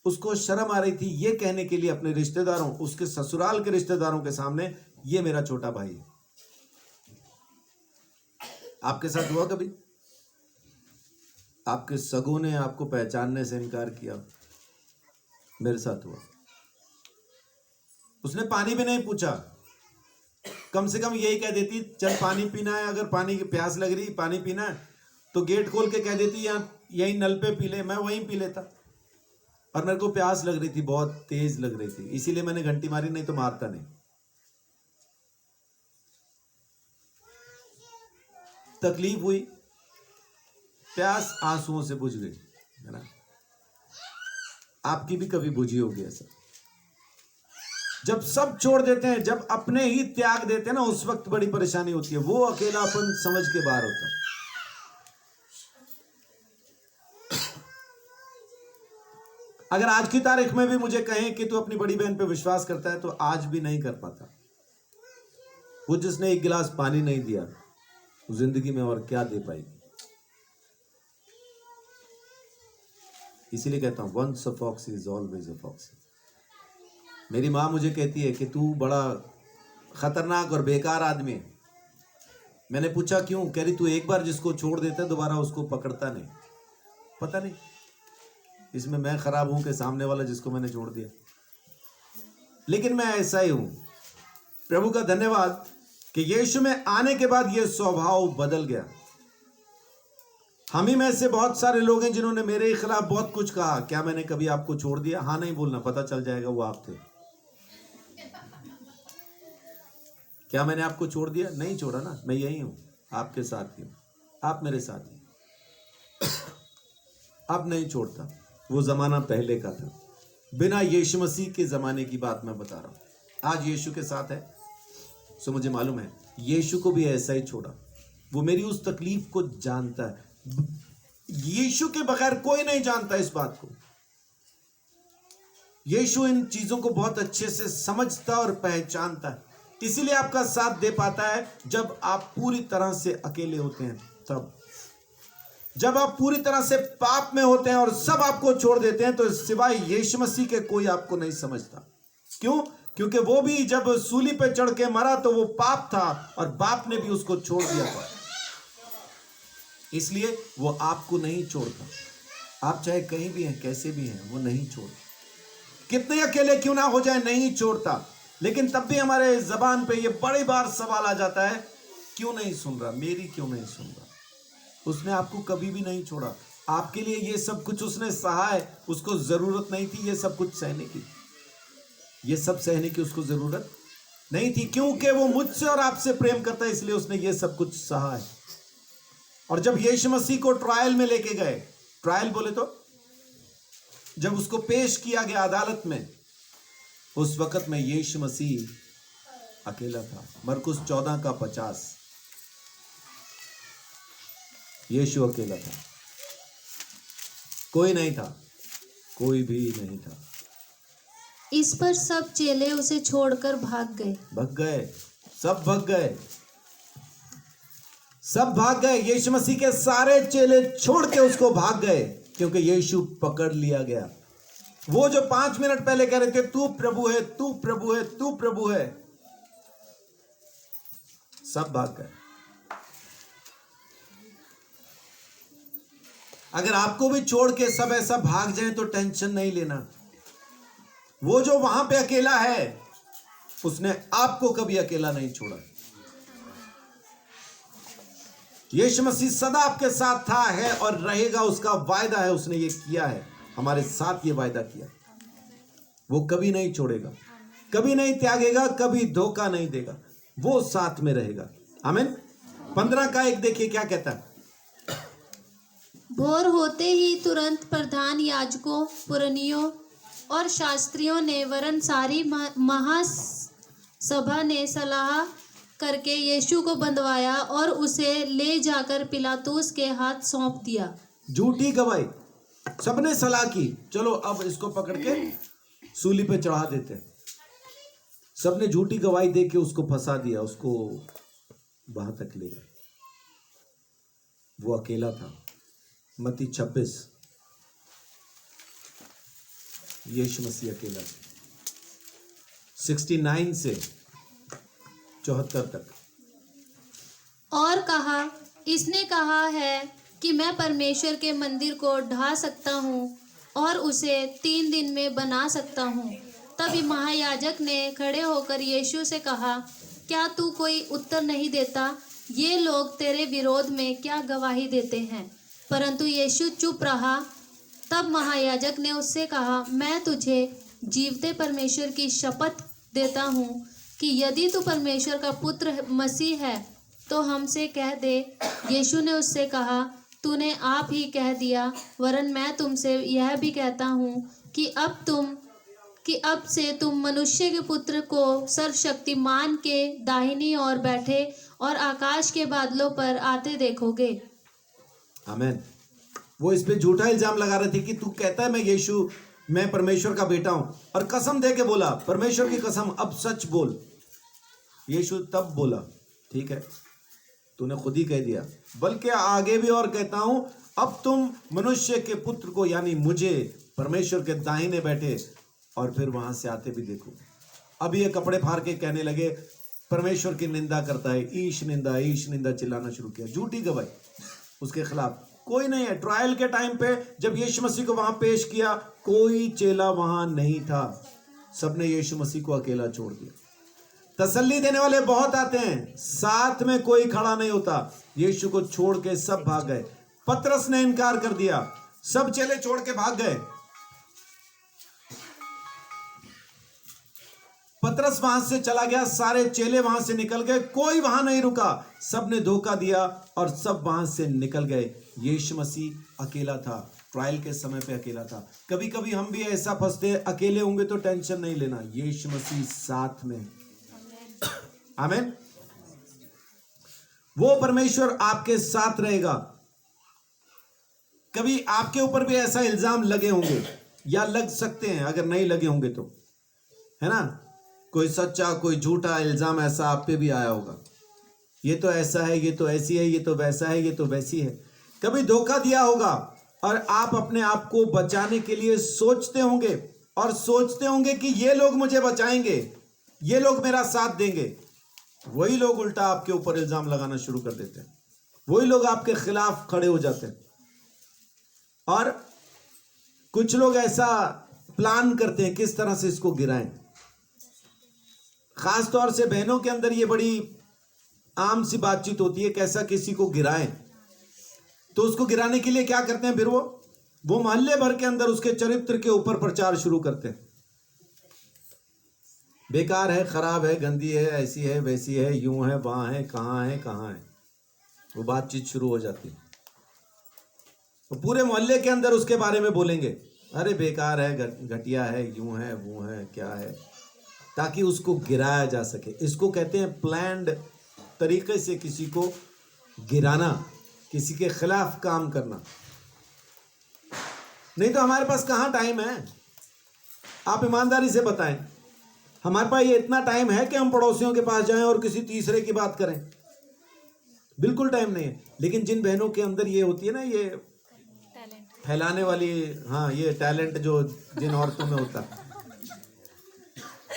उसको शर्म आ रही थी ये कहने के लिए अपने रिश्तेदारों, उसके ससुराल के रिश्तेदारों के सामने, ये मेरा छोटा भाई है। आपके साथ हुआ कभी? आपके सगों ने आपको पहचानने से इनकार किया? मेरे साथ हुआ। उसने पानी भी नहीं पूछा, कम से कम यही कह देती चल पानी पीना है, अगर पानी की प्यास लग रही पानी पीना है तो गेट खोल के कह देती यहाँ यही नल पे पी ले, मैं वहीं पी लेता। और मेरे को प्यास लग रही थी, बहुत तेज लग रही थी, इसीलिए मैंने घंटी मारी, नहीं तो मारता नहीं। तकलीफ हुई, प्यास आंसुओं से बुझ गई, है ना। आपकी भी कभी बुझी होगी ऐसा। जब सब छोड़ देते हैं, जब अपने ही त्याग देते हैं ना, उस वक्त बड़ी परेशानी होती है। वो अकेलापन समझ के बाहर होता है। अगर आज की तारीख में भी मुझे कहें कि तू अपनी बड़ी बहन पे विश्वास करता है, तो आज भी नहीं कर पाता। वो जिसने एक गिलास पानी नहीं दिया, वो जिंदगी में और क्या दे पाएगी। इसीलिए कहता हूं once a fox is always a fox. मेरी माँ मुझे कहती है कि तू बड़ा खतरनाक और बेकार आदमी है। मैंने पूछा क्यों? कह रही तू एक बार जिसको छोड़ देता है दोबारा उसको पकड़ता नहीं। पता नहीं इसमें मैं खराब हूं कि सामने वाला जिसको मैंने छोड़ दिया, लेकिन मैं ऐसा ही हूं। प्रभु का धन्यवाद कि यीशु में आने के बाद यह स्वभाव बदल गया। हम ही में से बहुत सारे लोग हैं जिन्होंने मेरे खिलाफ बहुत कुछ कहा। क्या मैंने कभी आपको छोड़ दिया? हाँ नहीं बोलना, पता चल जाएगा वो आप थे। क्या मैंने आपको छोड़ दिया? नहीं छोड़ा ना, मैं यही हूं, आपके साथ ही हूं, आप मेरे साथ ही। अब नहीं छोड़ता, वो जमाना पहले का था। बिना यीशु मसीह के जमाने की बात मैं बता रहा हूं। आज यीशु के साथ है, सो मुझे मालूम है यीशु को भी ऐसा ही छोड़ा। वो मेरी उस तकलीफ को जानता है। यीशु के बगैर कोई नहीं जानता इस बात को। यीशु इन चीजों को बहुत अच्छे से समझता और पहचानता है, इसीलिए आपका साथ दे पाता है जब आप पूरी तरह से अकेले होते हैं। तब जब आप पूरी तरह से पाप में होते हैं और सब आपको छोड़ देते हैं, तो सिवाय यीशु मसीह के कोई आपको नहीं समझता। क्यों? क्योंकि वो भी जब सूली पे चढ़ के मरा तो वो पाप था और बाप ने भी उसको छोड़ दिया था, इसलिए वो आपको नहीं छोड़ता। आप चाहे कहीं भी हैं, कैसे भी हैं, वो नहीं छोड़ता। कितने अकेले क्यों ना हो जाए, नहीं छोड़ता। लेकिन तब भी हमारे जबान पे ये बड़ी बार सवाल आ जाता है, क्यों नहीं सुन रहा, मेरी क्यों नहीं सुन रहा। उसने आपको कभी भी नहीं छोड़ा। आपके लिए ये सब कुछ उसने सहा है, उसको जरूरत नहीं थी ये सब कुछ सहने की। ये सब सहने की उसको जरूरत नहीं थी, क्योंकि वो मुझसे और आपसे प्रेम करता है, इसलिए उसने ये सब कुछ सहा है। और जब यीशु मसीह को ट्रायल में लेके गए, ट्रायल बोले तो जब उसको पेश किया गया अदालत में, उस वक्त में यीशु मसीह अकेला था। मरकुस 14:50 यीशु अकेला था, कोई नहीं था, कोई भी नहीं था। इस पर सब चेले उसे छोड़कर भाग गए। भाग गए, सब भाग गए, सब भाग गए। यीशु मसीह के सारे चेले छोड़ के उसको भाग गए, क्योंकि यीशु पकड़ लिया गया। वो जो 5 मिनट पहले कह रहे थे तू प्रभु है, तू प्रभु है, तू प्रभु है, सब भाग गए। अगर आपको भी छोड़ के सब ऐसा भाग जाए तो टेंशन नहीं लेना। वो जो वहां पे अकेला है, उसने आपको कभी अकेला नहीं छोड़ा। यीशु मसीह सदा आपके साथ था, है और रहेगा, उसका वायदा है, उसने ये किया है, हमारे साथ ये वायदा किया। वो कभी नहीं छोड़ेगा, कभी नहीं त्यागेगा, कभी धोखा नहीं देगा, वो साथ में रहेगा। आमीन। 15:1 देखिए क्या कहता है। भोर होते ही तुरंत प्रधान याजकों, पुरनियों और शास्त्रियों ने वरन सारी महासभा ने सलाह करके यीशु को बंधवाया और उसे ले जाकर पिलातुस के हाथ सौंप दिया। झूठी गवाही, सबने सलाह की, चलो अब इसको पकड़ के सूली पे चढ़ा देते। सबने झूठी गवाही दे के उसको फंसा दिया, उसको वहां तक ले गए। वो अकेला था। मत्ती 26, यीशु मसीह अकेला था। 69 से 74 तक। और कहा, इसने कहा है कि मैं परमेश्वर के मंदिर को ढा सकता हूँ और उसे 3 दिन में बना सकता हूँ। तभी महायाजक ने खड़े होकर यीशु से कहा, क्या तू कोई उत्तर नहीं देता? ये लोग तेरे विरोध में क्या गवाही देते हैं? परंतु यीशु चुप रहा। तब महायाजक ने उससे कहा, मैं तुझे जीवते परमेश्वर की शपथ देता हूँ कि यदि तू परमेश्वर का पुत्र मसीह है तो हमसे कह दे। यीशु ने उससे कहा, तूने आप ही कह दिया, वरन मैं तुमसे यह भी कहता हूँ कि अब से तुम मनुष्य के पुत्र को सर्वशक्तिमान के दाहिनी ओर बैठे और आकाश के बादलों पर आते देखोगे। आमीन। वो इस पे झूठा इल्जाम लगा रहे थे कि तू कहता है मैं परमेश्वर का बेटा हूं, और कसम दे के बोला, परमेश्वर की कसम, अब सच बोल। यीशु तब बोला, ठीक है, तूने खुद ही कह दिया, बल्कि आगे भी और कहता हूं, अब तुम मनुष्य के पुत्र को यानी मुझे परमेश्वर के दाहिने बैठे और फिर वहां से आते भी देखो। अब ये कपड़े फाड़ के कहने लगे, परमेश्वर की निंदा करता है, ईश निंदा चिल्लाना शुरू किया। झूठी गवाही उसके खिलाफ कोई नहीं है। ट्रायल के टाइम पे जब यीशु मसीह को वहां पेश किया, कोई चेला वहां नहीं था, सबने यीशु मसीह को अकेला छोड़ दिया। तसल्ली देने वाले बहुत आते हैं, साथ में कोई खड़ा नहीं होता। यीशु को छोड़ के सब भाग गए। पतरस ने इनकार कर दिया, सब चेले छोड़ के भाग गए। पतरस वहां से चला गया, सारे चेले वहां से निकल गए, कोई वहां नहीं रुका, सबने धोखा दिया और सब वहां से निकल गए। यीशु मसीह अकेला था, ट्रायल के समय पे अकेला था। कभी कभी हम भी ऐसा फंसते हैं, अकेले होंगे तो टेंशन नहीं लेना, यीशु मसीह साथ में। आमीन। वो परमेश्वर आपके साथ रहेगा। कभी आपके ऊपर भी ऐसा इल्जाम लगे होंगे या लग सकते हैं, अगर नहीं लगे होंगे तो, है ना, कोई सच्चा कोई झूठा इल्जाम ऐसा आप पे भी आया होगा, ये तो ऐसा है, ये तो ऐसी है, ये तो वैसा है, ये तो वैसी है। कभी धोखा दिया होगा और आप अपने आप को बचाने के लिए सोचते होंगे और सोचते होंगे कि ये लोग मुझे बचाएंगे, ये लोग मेरा साथ देंगे। वही लोग उल्टा आपके ऊपर इल्जाम लगाना शुरू कर देते हैं, वही लोग आपके खिलाफ खड़े हो जाते हैं। और कुछ लोग ऐसा प्लान करते हैं किस तरह से इसको गिराएं। खास तौर से बहनों के अंदर ये बड़ी आम सी बातचीत होती है, कैसा किसी को गिराएं। तो उसको गिराने के लिए क्या करते हैं, फिर वो मोहल्ले भर के अंदर उसके चरित्र के ऊपर प्रचार शुरू करते हैं। बेकार है, खराब है, गंदी है, ऐसी है, वैसी है, यूं है, वहां है, कहां है, कहां है, वो बातचीत शुरू हो जाती है। तो पूरे मोहल्ले के अंदर उसके बारे में बोलेंगे, अरे बेकार है, घटिया है, यूं है, वो है, क्या है, ताकि उसको गिराया जा सके। इसको कहते हैं प्लान्ड तरीके से किसी को गिराना, किसी के खिलाफ काम करना। नहीं तो हमारे पास कहाँ टाइम है, आप ईमानदारी से बताएं, हमारे पास ये इतना टाइम है कि हम पड़ोसियों के पास जाएं और किसी तीसरे की बात करें? बिल्कुल टाइम नहीं है। लेकिन जिन बहनों के अंदर ये होती है ना, ये टैलेंट फैलाने वाली, हाँ, ये टैलेंट जो जिन औरतों में होता है,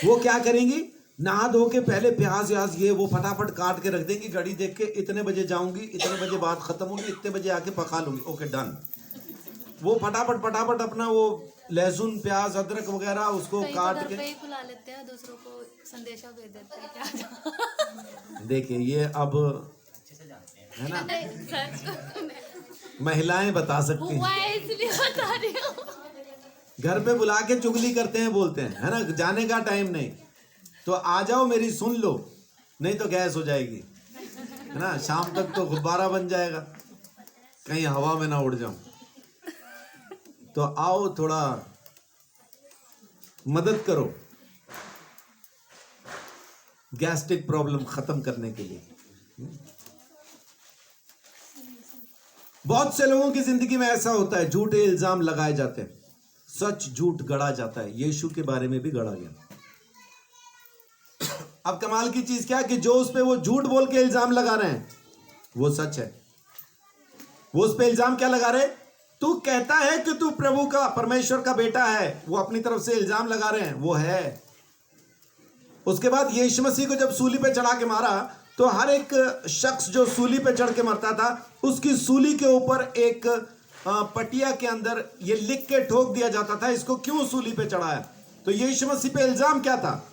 वो क्या करेंगी, नहा धो के पहले प्याज व्याज ये वो फटाफट काट के रख देंगी, घड़ी देख के, इतने बजे जाऊंगी, इतने बजे बात खत्म होगी, इतने बजे आके पका लूंगी, ओके डन। वो फटाफट अपना वो लहसुन प्याज अदरक वगैरह उसको काट के ही बुला लेते हैं, दूसरों को संदेशा भेज देते हैं क्या। देखिए, ये अब है ना, महिलाएं बता सकती हैं, हुआ है इसलिए बता रही हूँ। घर पे बुला के चुगली करते हैं, बोलते हैं, है ना, जाने का टाइम नहीं, तो आ जाओ, मेरी सुन लो, नहीं तो गैस हो जाएगी, है ना, शाम तक तो गुब्बारा बन जाएगा, कहीं हवा में ना उड़ जाऊं। तो आओ, थोड़ा मदद करो गैस्ट्रिक प्रॉब्लम खत्म करने के लिए। बहुत से लोगों की जिंदगी में ऐसा होता है, झूठे इल्जाम लगाए जाते हैं, सच झूठ गढ़ा जाता है। यीशु के बारे में भी गढ़ा गया। अब कमाल की चीज क्या है कि जो उस पे वो झूठ बोल के इल्जाम लगा रहे हैं वो सच है। वो उस पे इल्जाम क्या लगा रहे, तू कहता है कि तू प्रभु का, परमेश्वर का बेटा है, वो अपनी तरफ से इल्जाम लगा रहे हैं, वो है। उसके बाद यीशु मसीह को जब सूली पे चढ़ा के मारा, तो हर एक शख्स जो सूली पे चढ़ के मरता था, उसकी सूली के ऊपर एक पटिया के अंदर ये लिख के ठोक दिया जाता था, इसको क्यों सूली पे चढ़ाया। तो यीशु मसीह पे इल्जाम क्या था?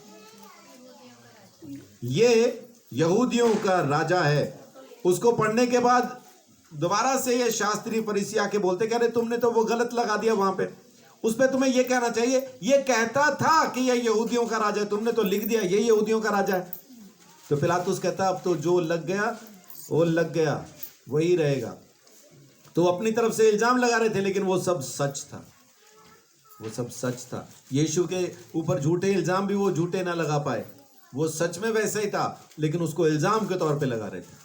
ये यहूदियों का राजा है। उसको पढ़ने के बाद दोबारा से ये शास्त्री फरीसी आके बोलते, कह रहे तुमने तो वो गलत लगा दिया वहां पे, उस पे तुम्हें ये कहना चाहिए, ये कहता था कि ये यहूदियों का राजा है, तुमने तो लिख दिया ये यहूदियों का राजा है। तो पिलातुस कहता अब तो जो लग गया वो लग गया, वही रहेगा। तो अपनी तरफ से इल्जाम लगा रहे थे, लेकिन वो सब सच था, वो सब सच था। यीशु के ऊपर झूठे इल्जाम भी वो झूठे ना लगा पाए, वो सच में वैसा ही था, लेकिन उसको इल्जाम के तौर पे लगा रहे थे।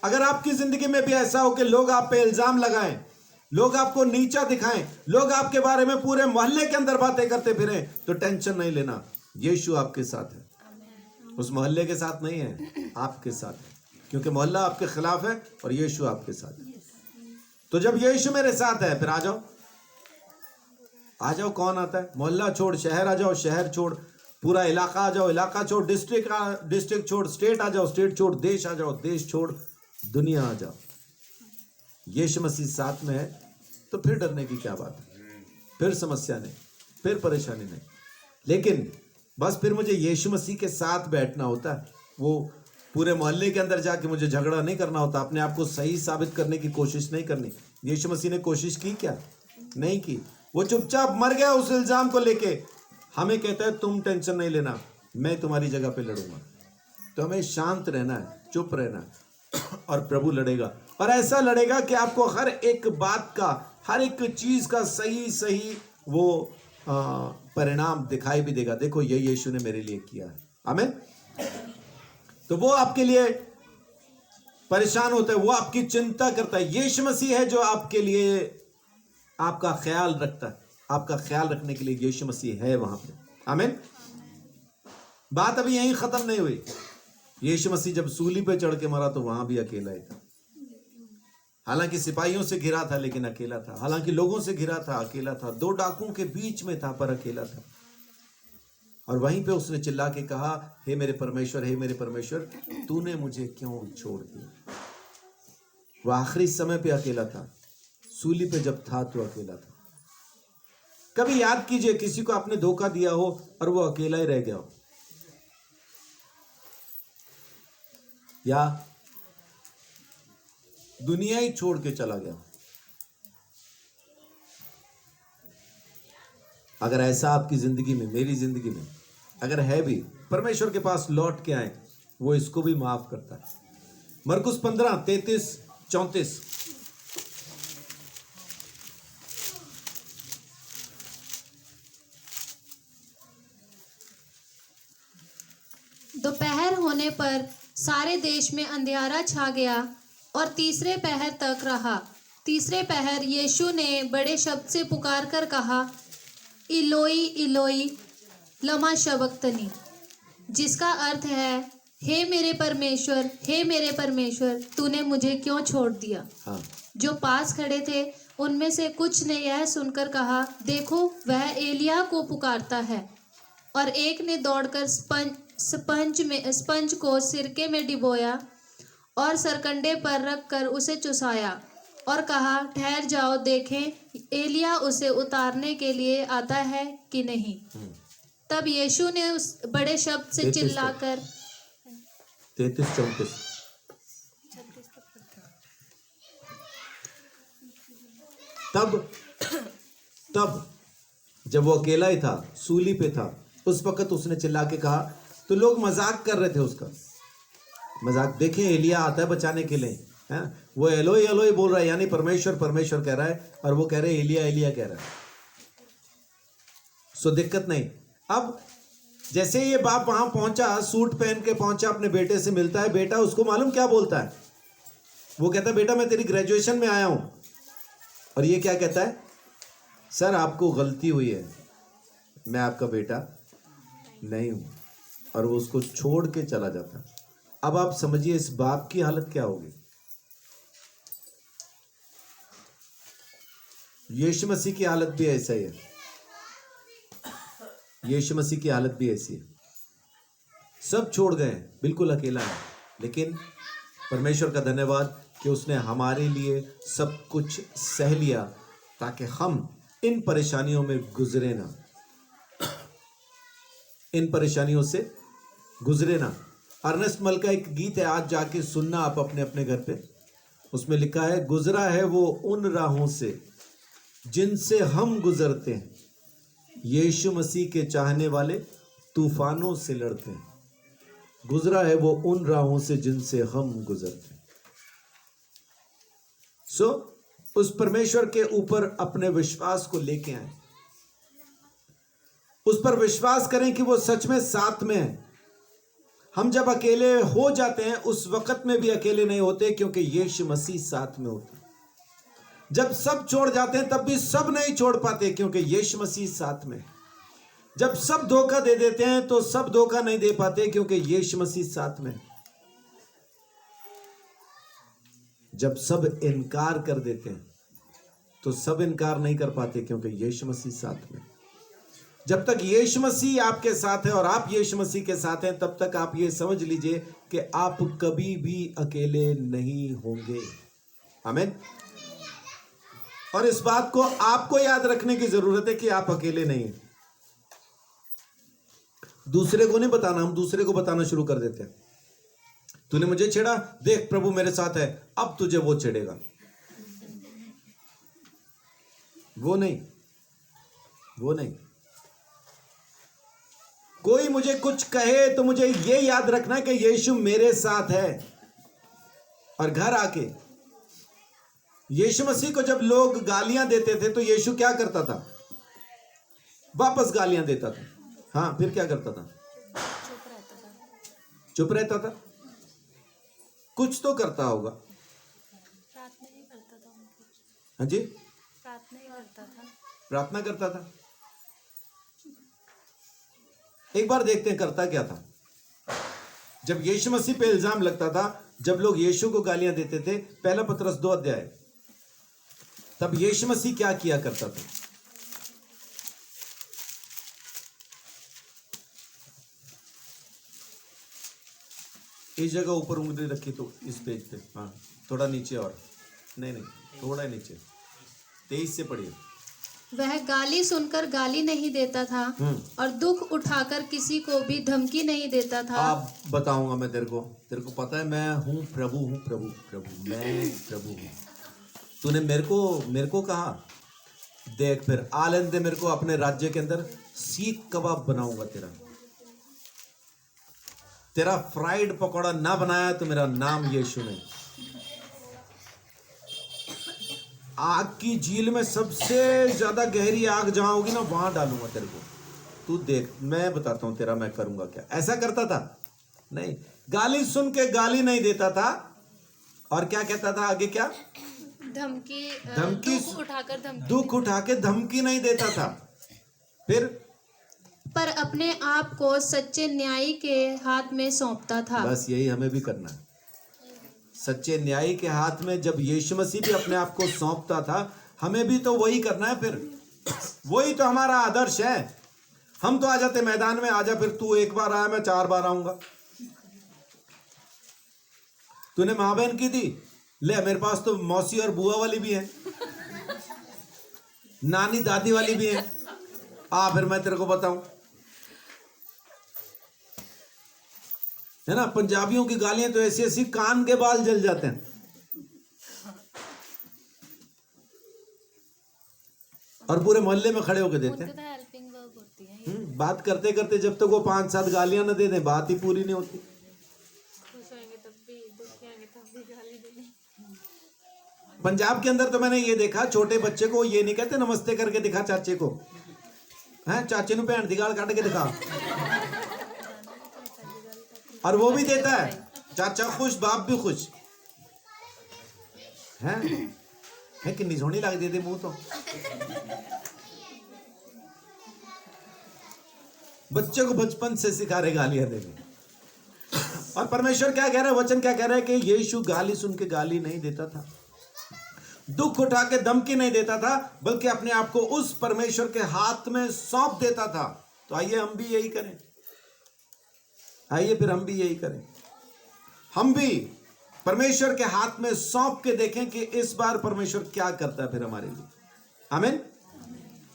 अगर आपकी जिंदगी में भी ऐसा हो कि लोग आप पे इल्जाम लगाएं, लोग आपको नीचा दिखाएं, लोग आपके बारे में पूरे मोहल्ले के अंदर बातें करते फिरें, तो टेंशन नहीं लेना, यीशु आपके साथ है। उस मोहल्ले के साथ नहीं है, आपके साथ है, क्योंकि मोहल्ला आपके खिलाफ है और यीशु आपके साथ है। तो जब यीशु मेरे साथ है, फिर आ जाओ, आ जाओ। कौन आता है? मोहल्ला छोड़ शहर आ जाओ, शहर छोड़ पूरा इलाका आ जाओ, इलाका छोड़ डिस्ट्रिक्ट छोड़ स्टेट आ जाओ, स्टेट छोड़ देश आ जाओ, देश छोड़ दुनिया आ जाओ। यीशु मसीह साथ में है तो फिर डरने की क्या बात है, फिर समस्या नहीं, फिर परेशानी नहीं। लेकिन बस फिर मुझे यीशु मसीह के साथ बैठना होता है, वो पूरे मोहल्ले के अंदर जाके मुझे झगड़ा नहीं करना होता, अपने आप को सही साबित करने की कोशिश नहीं करनी। यीशु मसीह ने कोशिश की क्या? नहीं की। वो चुपचाप मर गया उस इल्जाम को लेके। हमें कहता है तुम टेंशन नहीं लेना, मैं तुम्हारी जगह पे लड़ूंगा। तो हमें शांत रहना है, चुप रहना है, और प्रभु लड़ेगा, और ऐसा लड़ेगा कि आपको हर एक बात का, हर एक चीज का सही सही वो परिणाम दिखाई भी देगा। देखो ये यीशु ने मेरे लिए किया है, आमीन। तो वो आपके लिए परेशान होता है, वो आपकी चिंता करता है। यीशु मसीह है जो आपके लिए आपका ख्याल रखता है, आपका ख्याल रखने के लिए यीशु मसीह है वहां पे, आमीन। बात अभी यहीं खत्म नहीं हुई। यीशु मसीह जब सूली पे चढ़ के मरा तो वहां भी अकेला ही था। हालांकि सिपाहियों से घिरा था लेकिन अकेला था, हालांकि लोगों से घिरा था अकेला था, दो डाकुओं के बीच में था पर अकेला था। और वहीं पे उसने चिल्ला के कहा, हे मेरे परमेश्वर, हे मेरे परमेश्वर, तूने मुझे क्यों छोड़ दिया। वो आखिरी समय पे अकेला था, सूली पे जब था तो अकेला था। कभी याद कीजिए किसी को आपने धोखा दिया हो और वो अकेला ही रह गया हो, या दुनिया ही छोड़ के चला गया। अगर ऐसा आपकी जिंदगी में, मेरी जिंदगी में अगर है भी, परमेश्वर के पास लौट के आए, वो इसको भी माफ करता है। मरकुस 15:33-34। दोपहर होने पर सारे देश में अंधियारा छा गया और तीसरे पहर तक रहा। तीसरे पहर यीशु ने बड़े शब्द से पुकार कर कहा, इलोई इलोई लमा शबक्तनी, जिसका अर्थ है, हे मेरे परमेश्वर, हे मेरे परमेश्वर, तूने मुझे क्यों छोड़ दिया। हाँ। जो पास खड़े थे उनमें से कुछ ने यह सुनकर कहा, देखो वह एलिया को पुकारता है। और एक ने दौड़कर स्पंज को सिरके में डिबोया और सरकंडे पर रखकर उसे चुसाया और कहा, ठहर जाओ, देखें एलिया उसे उतारने के लिए आता है कि नहीं। तब यीशु ने उस बड़े शब्द से चिल्लाकर 33-34। तब जब वो अकेला ही था, सूली पे था, उस वक्त उसने चिल्ला के कहा, तो लोग मजाक कर रहे थे उसका, मजाक। देखें एलिया आता है बचाने के लिए, है? वो एलोई एलोई बोल रहा है, यानी परमेश्वर परमेश्वर कह रहा है, और वो कह रहे एलिया एलिया कह रहा है। सो दिक्कत नहीं। अब जैसे ये बाप वहां पहुंचा, सूट पहन के पहुंचा, अपने बेटे से मिलता है। बेटा उसको मालूम क्या बोलता है? वो कहता है, बेटा मैं तेरी ग्रेजुएशन में आया हूं। और ये क्या कहता है? सर आपको गलती हुई है, मैं आपका बेटा नहीं हूं। और वो उसको छोड़ के चला जाता। अब आप समझिए इस बाप की हालत क्या होगी। यीशु मसीह की हालत भी ऐसा ही है, यीशु मसीह की हालत भी ऐसी है। सब छोड़ गए, बिल्कुल अकेला है, लेकिन परमेश्वर का धन्यवाद कि उसने हमारे लिए सब कुछ सह लिया, ताकि हम इन परेशानियों में गुजरे ना, इन परेशानियों से गुजरे ना। अर्नेस्ट मल का एक गीत है, आज जाके सुनना आप अपने अपने घर पे। उसमें लिखा है, गुजरा है वो उन राहों से जिनसे हम गुजरते हैं, यीशु मसीह के चाहने वाले तूफानों से लड़ते हैं। गुजरा है वो उन राहों से जिनसे हम गुजरते हैं। सो उस परमेश्वर के ऊपर अपने विश्वास को लेके आए, उस पर विश्वास करें कि वो सच में साथ में है। हम जब अकेले हो जाते हैं उस वक्त में भी अकेले नहीं होते, क्योंकि यीशु मसीह साथ में होता है। जब सब छोड़ जाते हैं तब भी सब नहीं छोड़ पाते, क्योंकि यीशु मसीह साथ में है। जब सब धोखा दे देते हैं तो सब धोखा नहीं दे पाते, क्योंकि यीशु मसीह साथ में है। जब सब इनकार कर देते हैं तो सब इनकार नहीं कर पाते, क्योंकि यीशु मसीह साथ में है। जब तक यीशु मसीह आपके साथ है और आप यीशु मसीह के साथ हैं, तब तक आप ये समझ लीजिए कि आप कभी भी अकेले नहीं होंगे। आमीन। और इस बात को आपको याद रखने की जरूरत है कि आप अकेले नहीं हैं। दूसरे को नहीं बताना, हम दूसरे को बताना शुरू कर देते हैं। तूने मुझे छेड़ा, देख प्रभु मेरे साथ है, अब तुझे वो छेड़ेगा। वो नहीं, वो नहीं। कोई मुझे कुछ कहे तो मुझे ये याद रखना है कि यीशु मेरे साथ है। और घर आके यीशु मसीह को जब लोग गालियां देते थे तो यीशु क्या करता था? वापस गालियां देता था। हाँ, फिर क्या करता था? चुप रहता था। चुप रहता था। कुछ तो करता होगा। प्रार्थना ही करता था उनकी। हाँ जी, प्रार्थना ही करता था। प्रार्थना करता था। एक बार देखते हैं करता क्या था। जब यीशु मसीह पे इल्जाम लगता था, जब लोग यीशु को गालियां देते थे, पहला पतरस 2 अध्याय, तब यीशु मसीह क्या किया करता था? इस जगह ऊपर उंगली रखी तो इस पेज पे, हाँ थोड़ा नीचे और, नहीं थोड़ा नीचे, 23 से पढ़िए। वह गाली सुनकर गाली नहीं देता था और दुख उठाकर किसी को भी धमकी नहीं देता था। अब बताऊंगा मैं तेरे को पता है मैं हूं प्रभु, मैं प्रभु हूं। तूने मेरे को कहा, देख फिर आ लेने दे मेरे को अपने राज्य के अंदर, सीख कबाब बनाऊंगा तेरा फ्राइड पकौड़ा ना बनाया तो मेरा नाम यीशु नहीं। आग की झील में सबसे ज्यादा गहरी आग जहां होगी ना, वहां डालूंगा तेरे को। तू देख, मैं बताता हूं तेरा मैं करूंगा क्या। ऐसा करता था? नहीं। गाली सुन के गाली नहीं देता था, और क्या कहता था आगे? क्या धमकी दुख उठा के धमकी नहीं देता था। फिर पर अपने आप को सच्चे न्यायी के हाथ में सौंपता था। बस यही हमें भी करना है, सच्चे न्यायी के हाथ में। जब यीशु मसीह भी अपने आप को सौंपता था, हमें भी तो वही करना है। फिर वही तो हमारा आदर्श है। हम तो आ जाते मैदान में, आजा फिर तू एक बार आया मैं 4 बार आऊंगा। तूने माँ बहन की थी, ले मेरे पास तो मौसी और बुआ वाली भी है, नानी दादी वाली भी है, आ फिर मैं तेरे को बताऊं। है ना, पंजाबियों की गालियां तो ऐसी ऐसी कान के बाल जल जाते हैं। और पूरे मोहल्ले में खड़े होकर देते हैं। उनकी तो हेल्पिंग वर्क होती है। बात करते करते जब तक वो 5-7 गालियां न दे दें, बात ही पूरी नहीं होती। खुश होंगे तब भी, दुखी होंगे तब भी गाली देंगे। पंजाब के अंदर तो मैंने ये देखा, छोटे बच्चे को ये नहीं कहते नमस्ते करके दिखा चाचे को, हैं चाचे नु भैन दी गाल काट के दिखा, और वो भी देता है। चाचा खुश, बाप भी खुश है। कितनी सोहनी लगती थी मुंह तो। बच्चे को बचपन से सिखा रहे गालियां देने। और परमेश्वर क्या कह रहा है, वचन क्या कह रहा है कि यीशु गाली सुन के गाली नहीं देता था, दुख उठा के धमकी नहीं देता था, बल्कि अपने आप को उस परमेश्वर के हाथ में सौंप देता था। तो आइए हम भी यही करें। आइए फिर हम भी यही करें। हम भी परमेश्वर के हाथ में सौंप के देखें कि इस बार परमेश्वर क्या करता है फिर हमारे लिए। आमीन।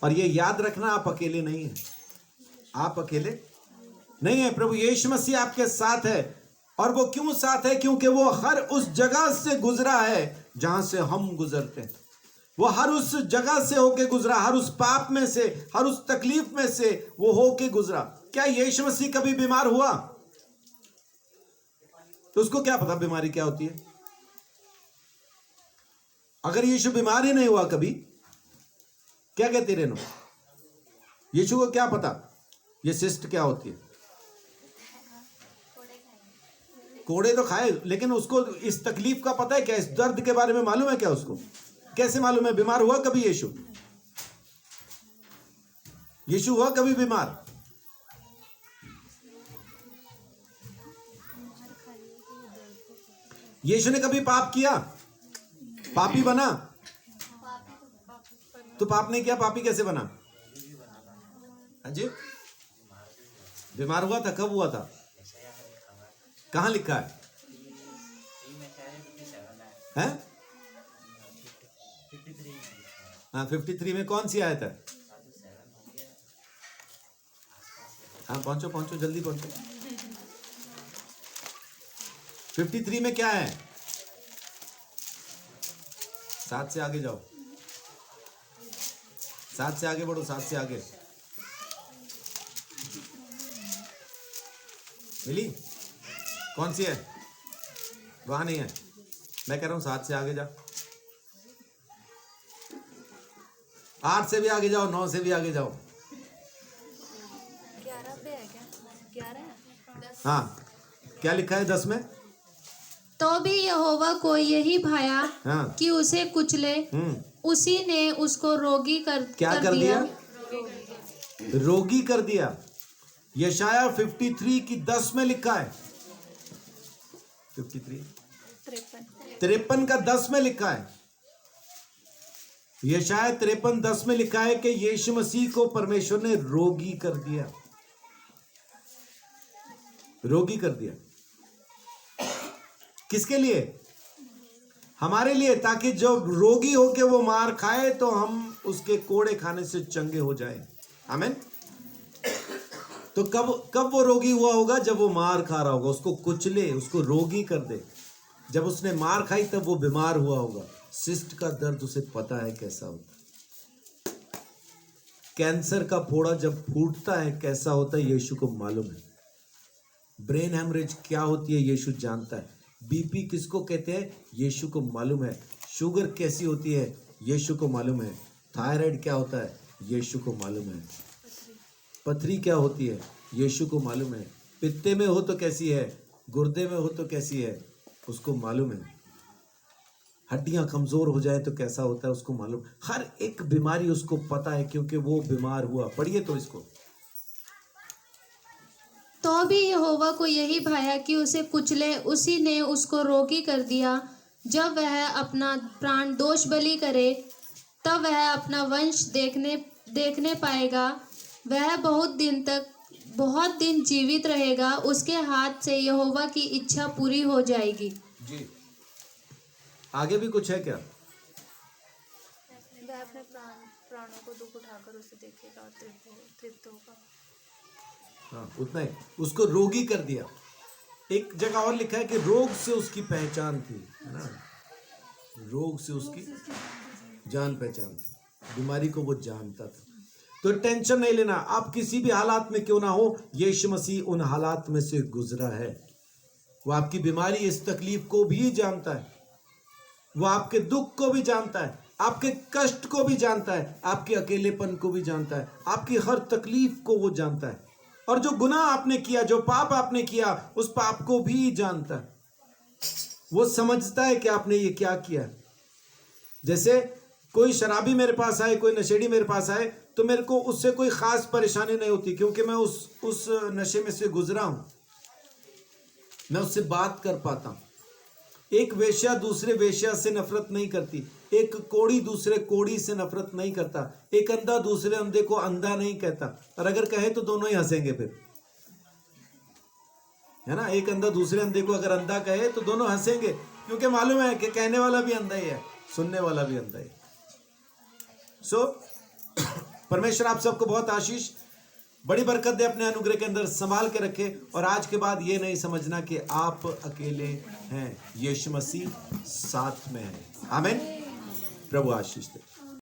और ये याद रखना, आप अकेले नहीं हैं, आप अकेले नहीं है। प्रभु यीशु मसीह आपके साथ है। और वो क्यों साथ है? क्योंकि वो हर उस जगह से गुजरा है जहां से हम गुजरते हैं। वो हर उस जगह से होके गुजरा, हर उस पाप में से, हर उस तकलीफ में से वो होके गुजरा। क्या यीशु मसीह कभी बीमार हुआ? तो उसको क्या पता बीमारी क्या होती है? अगर यीशु बीमार ही नहीं हुआ कभी, क्या कहते रेनो? यीशु को क्या पता ये सिस्ट क्या होती है? कोड़े तो खाए, लेकिन उसको इस तकलीफ का पता है क्या? इस दर्द के बारे में मालूम है क्या उसको? कैसे मालूम है? बीमार हुआ कभी यीशु? यीशु हुआ कभी बीमार? यीशु ने कभी पाप किया? पापी बना? तो पाप नहीं किया, पापी कैसे बना? हाँ जी, बीमार हुआ था। कब हुआ था? कहाँ लिखा है? हैं? हाँ, 53 में कौन सी आयत है? हाँ, पहुंचो पहुंचो, जल्दी पहुंचो। 53 में क्या है? 7 से आगे जाओ, 7 से आगे बढ़ो, 7 से आगे। मिली? कौन सी है? वहां नहीं है, मैं कह रहा हूं 7 से आगे जा, 8 से भी आगे जाओ, 9 से भी आगे जाओ। 11 पे है क्या? 11 है? हाँ, क्या लिखा है 10 में? तो भी यहोवा को यही भाया हाँ। कि उसे कुचले, उसी ने उसको रोगी क्या कर दिया? रोगी कर दिया। यशाया 53 की 10 में लिखा है, 53 53 का 10 में लिखा है। यशाया 53 10 में लिखा है कि यीशु मसीह को परमेश्वर ने रोगी कर दिया, रोगी कर दिया। किसके लिए? हमारे लिए, ताकि जब रोगी होके वो मार खाए तो हम उसके कोड़े खाने से चंगे हो जाएं। आमीन। तो कब वो रोगी हुआ होगा? जब वो मार खा रहा होगा, उसको कुचले, उसको रोगी कर दे। जब उसने मार खाई तब वो बीमार हुआ होगा। सिस्ट का दर्द उसे पता है कैसा होता है। कैंसर का फोड़ा जब फूटता है कैसा होता है यीशु को मालूम है। ब्रेन हेमरेज क्या होती है यीशु जानता है। बीपी किसको कहते हैं यीशु को मालूम है। शुगर कैसी होती है यीशु को मालूम है। थायराइड क्या होता है यीशु को मालूम है। पथरी क्या होती है यीशु को मालूम है। पित्ते में हो तो कैसी है, गुर्दे में हो तो कैसी है उसको मालूम है। हड्डियां कमजोर हो जाए तो कैसा होता है उसको मालूम। हर एक बीमारी उसको पता है क्योंकि वो बीमार हुआ। पढ़िए तो इसको। तो भी यहोवा को यही भाया कि उसे कुचले, उसी ने उसको रोगी कर दिया। जब वह अपना प्राण दोष बलि करे तब वह अपना वंश देखने पाएगा। वह बहुत दिन जीवित रहेगा। उसके हाथ से यहोवा की इच्छा पूरी हो जाएगी। जी, आगे भी कुछ है क्या? वह अपने प्राणों को दुख उठाकर उसे देखेगा और तृप्त होगा। हाँ, उतना ही। उसको रोगी कर दिया। एक जगह और लिखा है कि रोग से उसकी पहचान थी, है ना। रोग से उसकी जान पहचान थी। बीमारी को वो जानता था। तो टेंशन नहीं लेना। आप किसी भी हालात में क्यों ना हो, यीशु मसीह उन हालात में से गुजरा है। वो आपकी बीमारी, इस तकलीफ को भी जानता है। वो आपके दुख को भी जानता है, आपके कष्ट को भी जानता है, आपके अकेलेपन को भी जानता है, आपकी हर तकलीफ को वो जानता है। और जो गुनाह आपने किया, जो पाप आपने किया, उस पाप को भी जानता है। वो समझता है कि आपने ये क्या किया। जैसे कोई शराबी मेरे पास आए, कोई नशेड़ी मेरे पास आए, तो मेरे को उससे कोई खास परेशानी नहीं होती क्योंकि मैं उस नशे में से गुजरा हूं। मैं उससे बात कर पाता हूं। एक वेश्या दूसरे वेश्या से नफरत नहीं करती। एक कोढ़ी दूसरे कोढ़ी से नफरत नहीं करता। एक अंधा दूसरे अंधे को अंधा नहीं कहता। और अगर कहे तो दोनों ही हंसेंगे फिर, है ना। एक अंधा दूसरे अंधे को अगर अंधा कहे तो दोनों हंसेंगे क्योंकि मालूम है कि कहने वाला भी अंधा ही है, सुनने वाला भी अंधा ही। सो परमेश्वर आप सबको बहुत आशीष, बड़ी बरकत दे, अपने अनुग्रह के अंदर संभाल के रखे। और आज के बाद ये नहीं समझना कि आप अकेले हैं, यीशु मसीह साथ में है। आमीन। प्रभु आशीष दे।